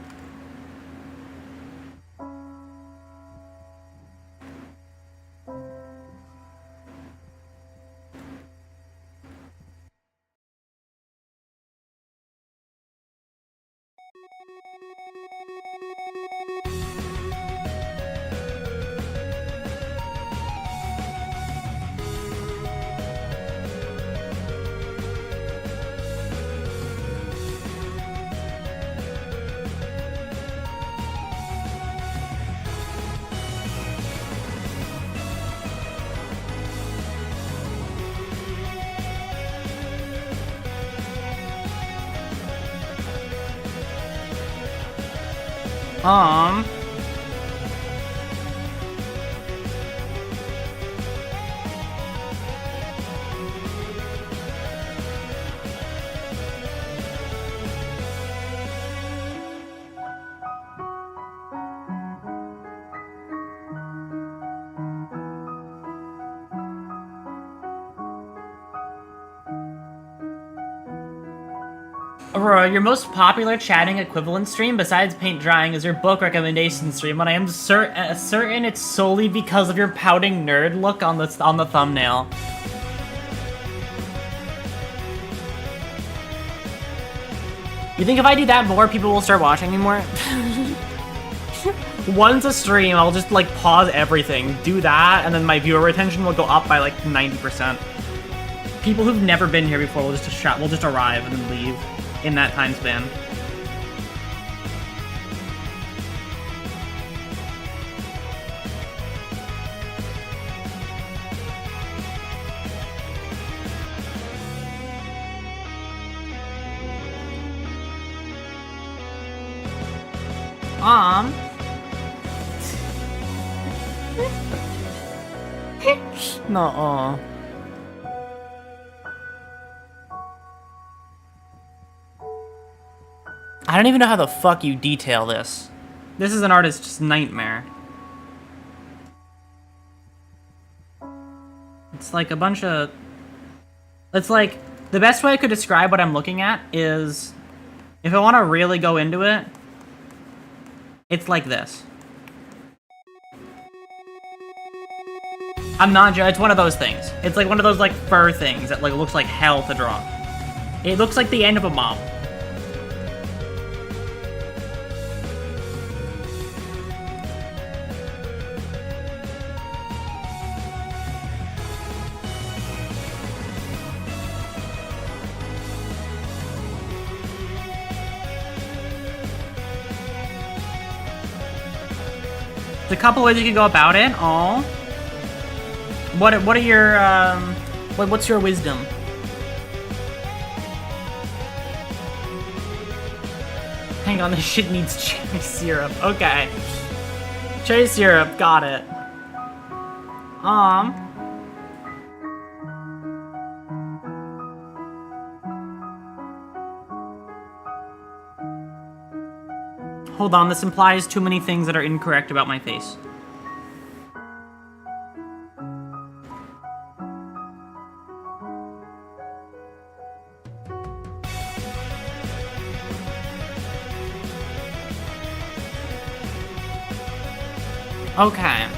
Um... Aurora, your most popular chatting equivalent stream besides paint drying is your book recommendation stream, and I am certain it's solely because of your pouting nerd look on the thumbnail. You think if I do that more, people will start watching me more? Once a stream, I'll just like pause everything, do that, and then my viewer retention will go up by like 90%. People who've never been here before will just arrive and then leave in that time span. No. I don't even know how the fuck you detail this. This is an artist's nightmare. It's like a bunch of... It's like... The best way I could describe what I'm looking at is... If I want to really go into it... It's like this. I'm not... It's one of those things. It's like one of those like fur things that like looks like hell to draw. It looks like the end of a mom. There's a couple ways you can go about it. Oh, what are your what's your wisdom? Hang on, this shit needs cherry syrup. Okay, cherry syrup, got it. Hold on, this implies too many things that are incorrect about my face. Okay.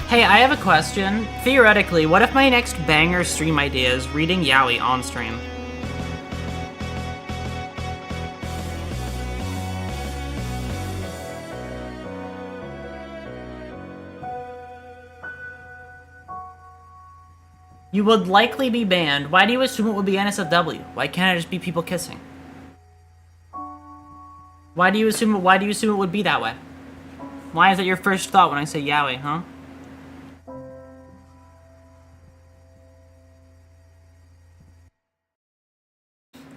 Hey, I have a question. Theoretically, what if my next banger stream idea is reading yaoi on stream? You would likely be banned. Why do you assume it would be NSFW? Why can't it just be people kissing? Why do you assume it would be that way? Why is that your first thought when I say yaoi, huh?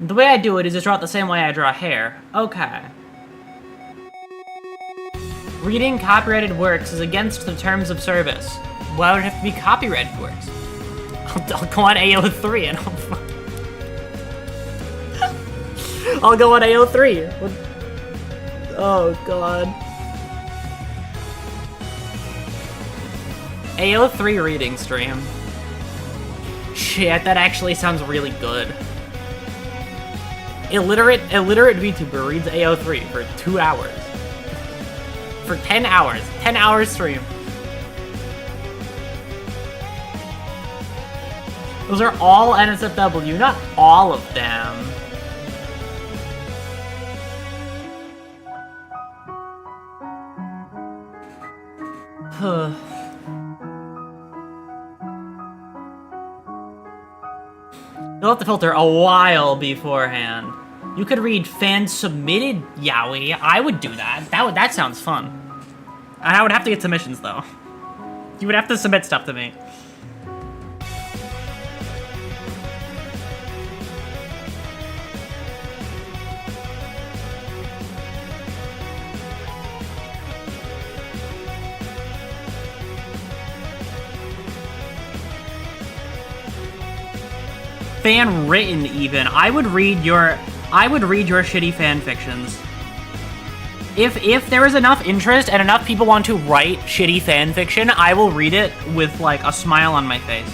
The way I do it is just draw it the same way I draw hair. Okay. Reading copyrighted works is against the terms of service. Why would it have to be copyrighted works? I'll go on AO3 and I'll go on AO3. Oh god. AO3 reading stream. Shit, that actually sounds really good. Illiterate VTuber reads AO3 for 2 hours. For 10 hours. 10 hours stream. Those are all NSFW, not all of them. You'll have to filter a while beforehand. You could read fan-submitted yaoi. I would do that. That sounds fun. And I would have to get submissions, though. You would have to submit stuff to me. Fan written even. I would read your shitty fan fictions. If there is enough interest and enough people want to write shitty fan fiction, I will read it with like a smile on my face.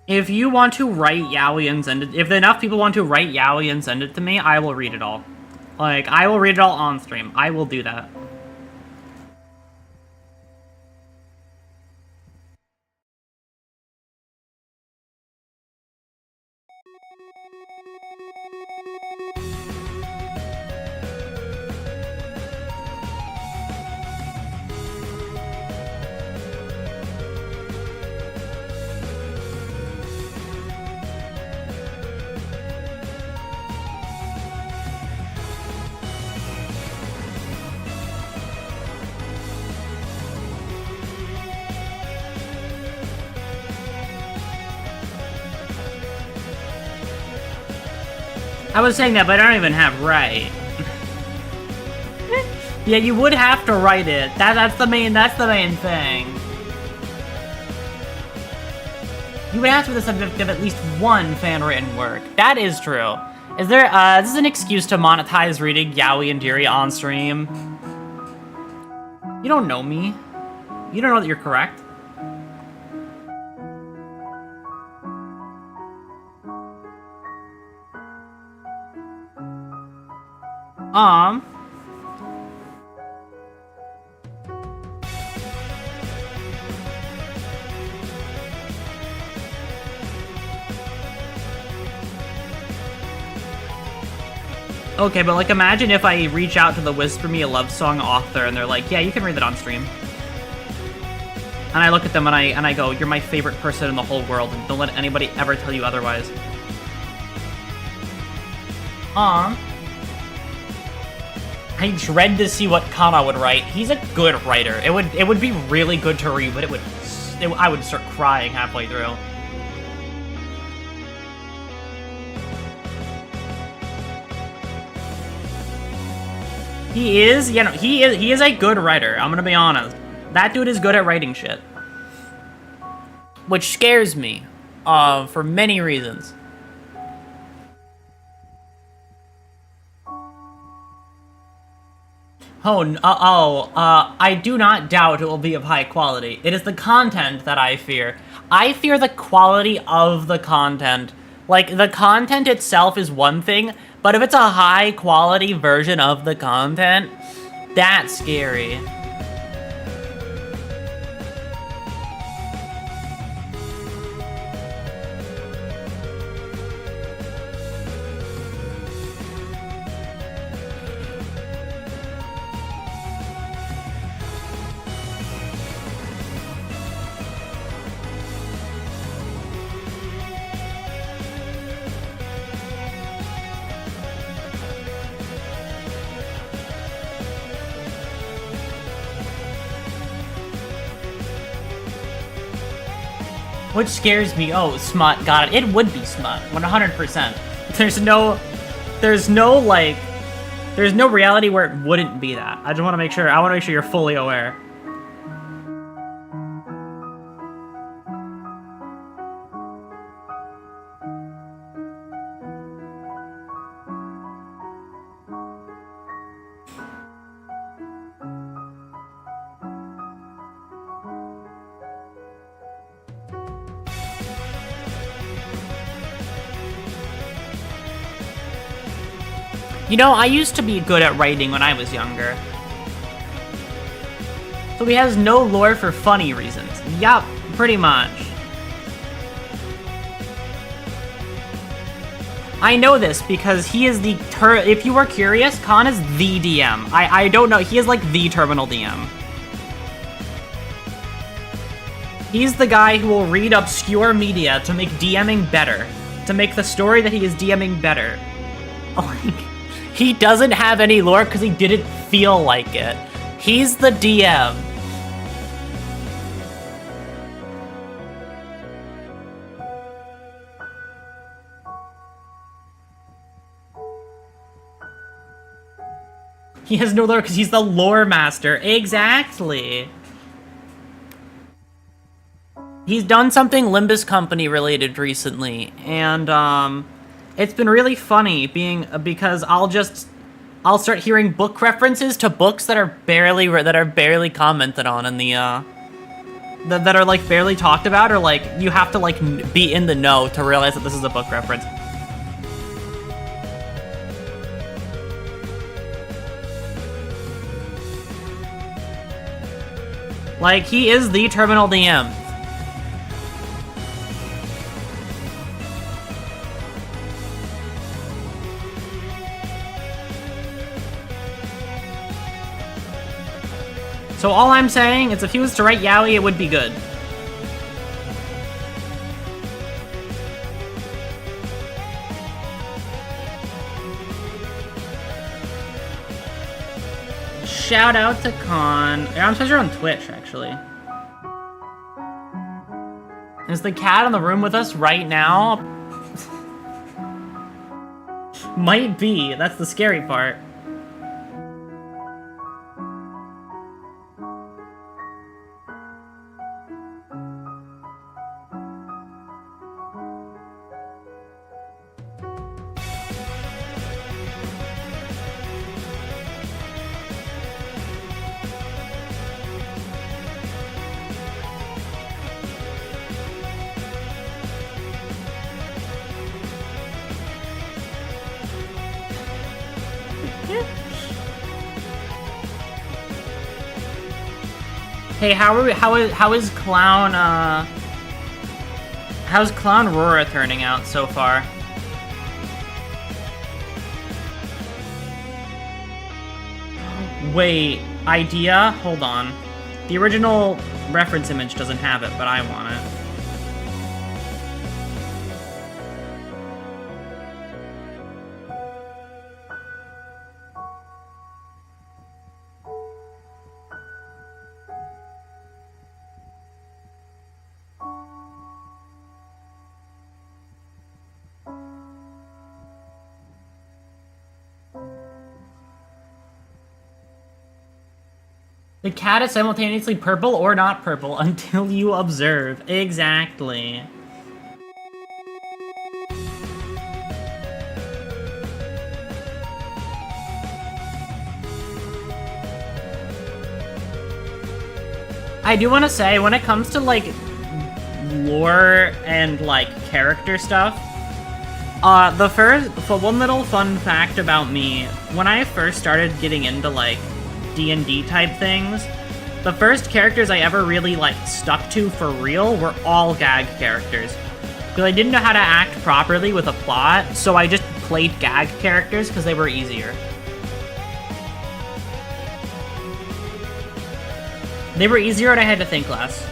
If you want to write yaoi and send it, if enough people want to write yaoi and send it to me, I will read it all. Like, I will read it all on stream. I will do that. I was saying that, but I don't even have right. Yeah, you would have to write it. That's the main thing. You would have to be the subject of at least one fan-written work. That is true. Is there, is this an excuse to monetize reading yaoi and Diri on stream? You don't know me. You don't know that you're correct. Okay, but like imagine if I reach out to the Whisper Me a Love Song author and they're like, yeah, you can read that on stream. And I look at them and I go, you're my favorite person in the whole world and don't let anybody ever tell you otherwise. I dread to see what Kana would write. He's a good writer. It would be really good to read, but I would start crying halfway through. He is, you know, he is a good writer. I'm gonna be honest. That dude is good at writing shit, which scares me, for many reasons. I do not doubt it will be of high quality. It is the content that I fear. I fear the quality of the content. Like, the content itself is one thing, but if it's a high quality version of the content, that's scary. Which scares me. Oh, smut. Got it. It would be smut. 100%. There's no reality where it wouldn't be that. I just want to make sure. I want to make sure you're fully aware. You know, I used to be good at writing when I was younger. So he has no lore for funny reasons. Yup, pretty much. I know this because he is the if you were curious, Khan is the DM. I don't know, he is like the terminal DM. He's the guy who will read obscure media to make DMing better. To make the story that he is DMing better. Like, he doesn't have any lore because he didn't feel like it. He's the DM. He has no lore because he's the lore master. Exactly. He's done something Limbus Company related recently, and it's been really funny because I'll start hearing book references to books that are barely commented on in the that are like barely talked about, or like you have to like be in the know to realize that this is a book reference. Like, he is the terminal DM. So all I'm saying is if he was to write yaoi, it would be good. Shout out to Khan. I'm supposed you're on Twitch, actually. Is the cat in the room with us right now? Might be. That's the scary part. Hey, how is Clown how's Clown Aurora turning out so far? Wait, idea? Hold on. The original reference image doesn't have it, but I want it. The cat is simultaneously purple or not purple until you observe. Exactly. I do want to say, when it comes to, like, lore and, like, character stuff, one little fun fact about me, when I first started getting into, like, D&D type things, the first characters I ever really, like, stuck to for real were all gag characters. Because I didn't know how to act properly with a plot, so I just played gag characters because they were easier. They were easier and I had to think less.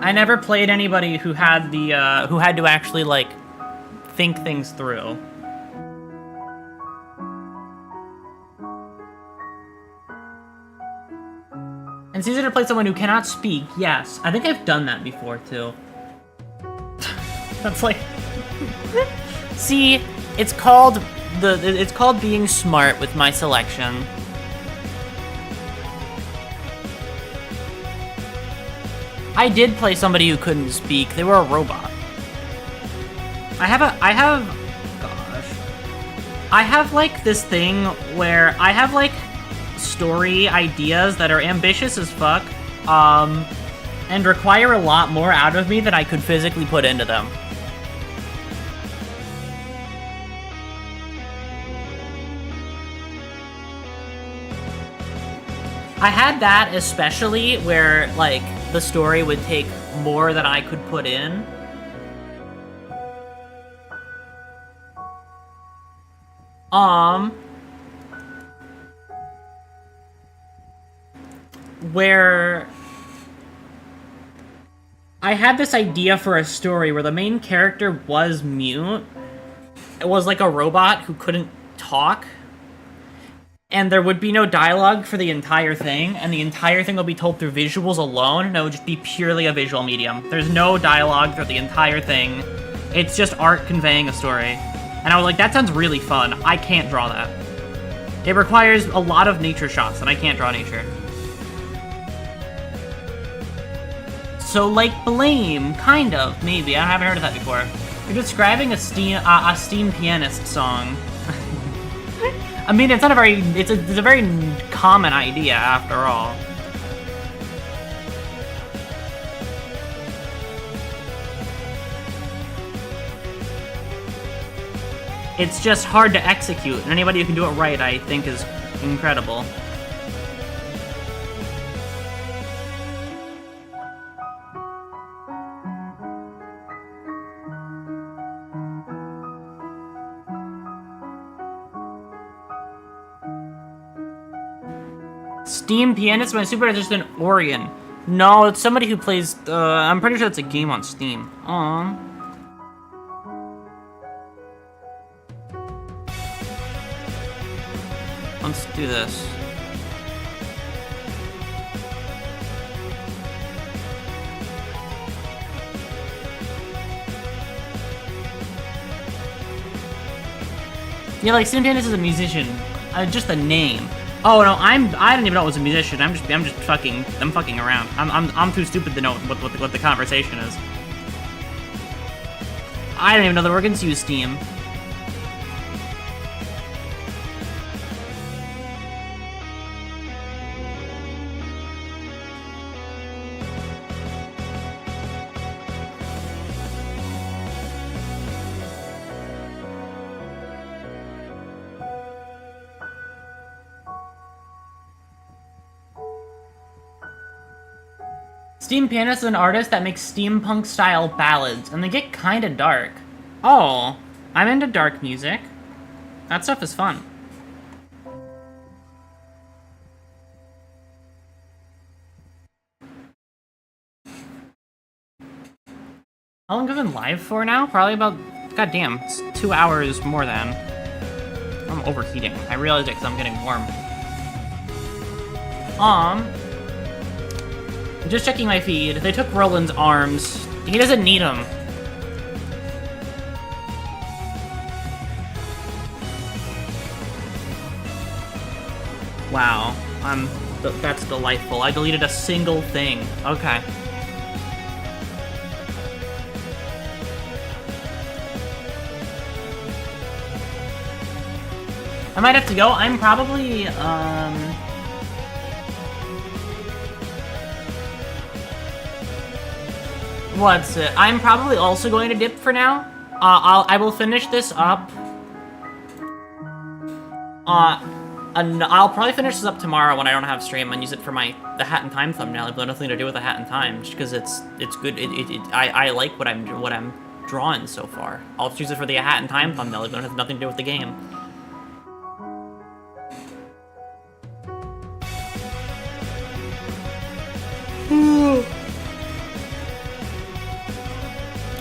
I never played anybody who had who had to actually, like, think things through. And it's easier to play someone who cannot speak, yes. I think I've done that before, too. That's like... See, it's called being smart with my selection. I did play somebody who couldn't speak. They were a robot. I have like this thing where I have like story ideas that are ambitious as fuck, and require a lot more out of me than I could physically put into them. I had that especially where, like, the story would take more than I could put in. Where I had this idea for a story where the main character was mute. It was like a robot who couldn't talk. And there would be no dialogue for the entire thing, and the entire thing would be told through visuals alone, and it would just be purely a visual medium. There's no dialogue through the entire thing. It's just art conveying a story. And I was like, that sounds really fun. I can't draw that. It requires a lot of nature shots, and I can't draw nature. So, like, Blame, kind of, maybe. I haven't heard of that before. You're describing a Steam Pianist song. I mean, it's not a very, it's a very common idea, after all. It's just hard to execute, and anybody who can do it right, I think, is incredible. Steam Pianist, my super is just an Orion. No, it's somebody who plays, I'm pretty sure it's a game on Steam. Let's do this. Yeah, like, Steam Pianist is a musician. Just a name. Oh no, I didn't even know it was a musician. I'm fucking around. I'm too stupid to know what the conversation is. I didn't even know the organs use Steam. Steam Pianist is an artist that makes steampunk-style ballads, and they get kinda dark. Oh, I'm into dark music. That stuff is fun. How long have I been live for now? Probably about, goddamn, it's 2 hours more than. I'm overheating. I realized it because I'm getting warm. Just checking my feed. They took Roland's arms. He doesn't need them. Wow. That's delightful. I deleted a single thing. Okay. I might have to go. I'm probably, what's it? I'm probably also going to dip for now. I will finish this up. And I'll probably finish this up tomorrow when I don't have stream and use it for the Hat in Time thumbnail. I've got nothing to do with the Hat in Time, just because it's good. I like what I'm drawing so far. I'll just use it for the Hat in Time thumbnail. It has nothing to do with the game.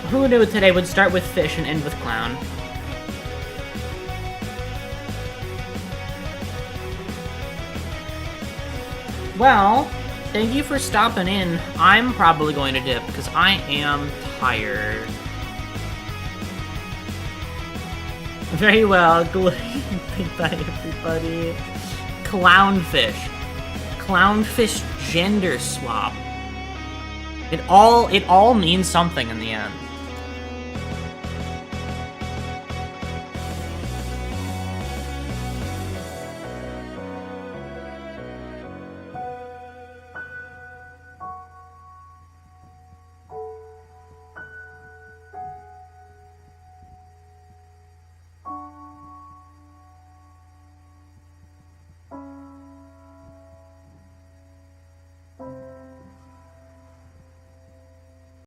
Who knew today would start with fish and end with clown? Well, thank you for stopping in. I'm probably going to dip because I am tired. Very well. Goodbye, everybody. Clownfish. Clownfish gender swap. It all means something in the end.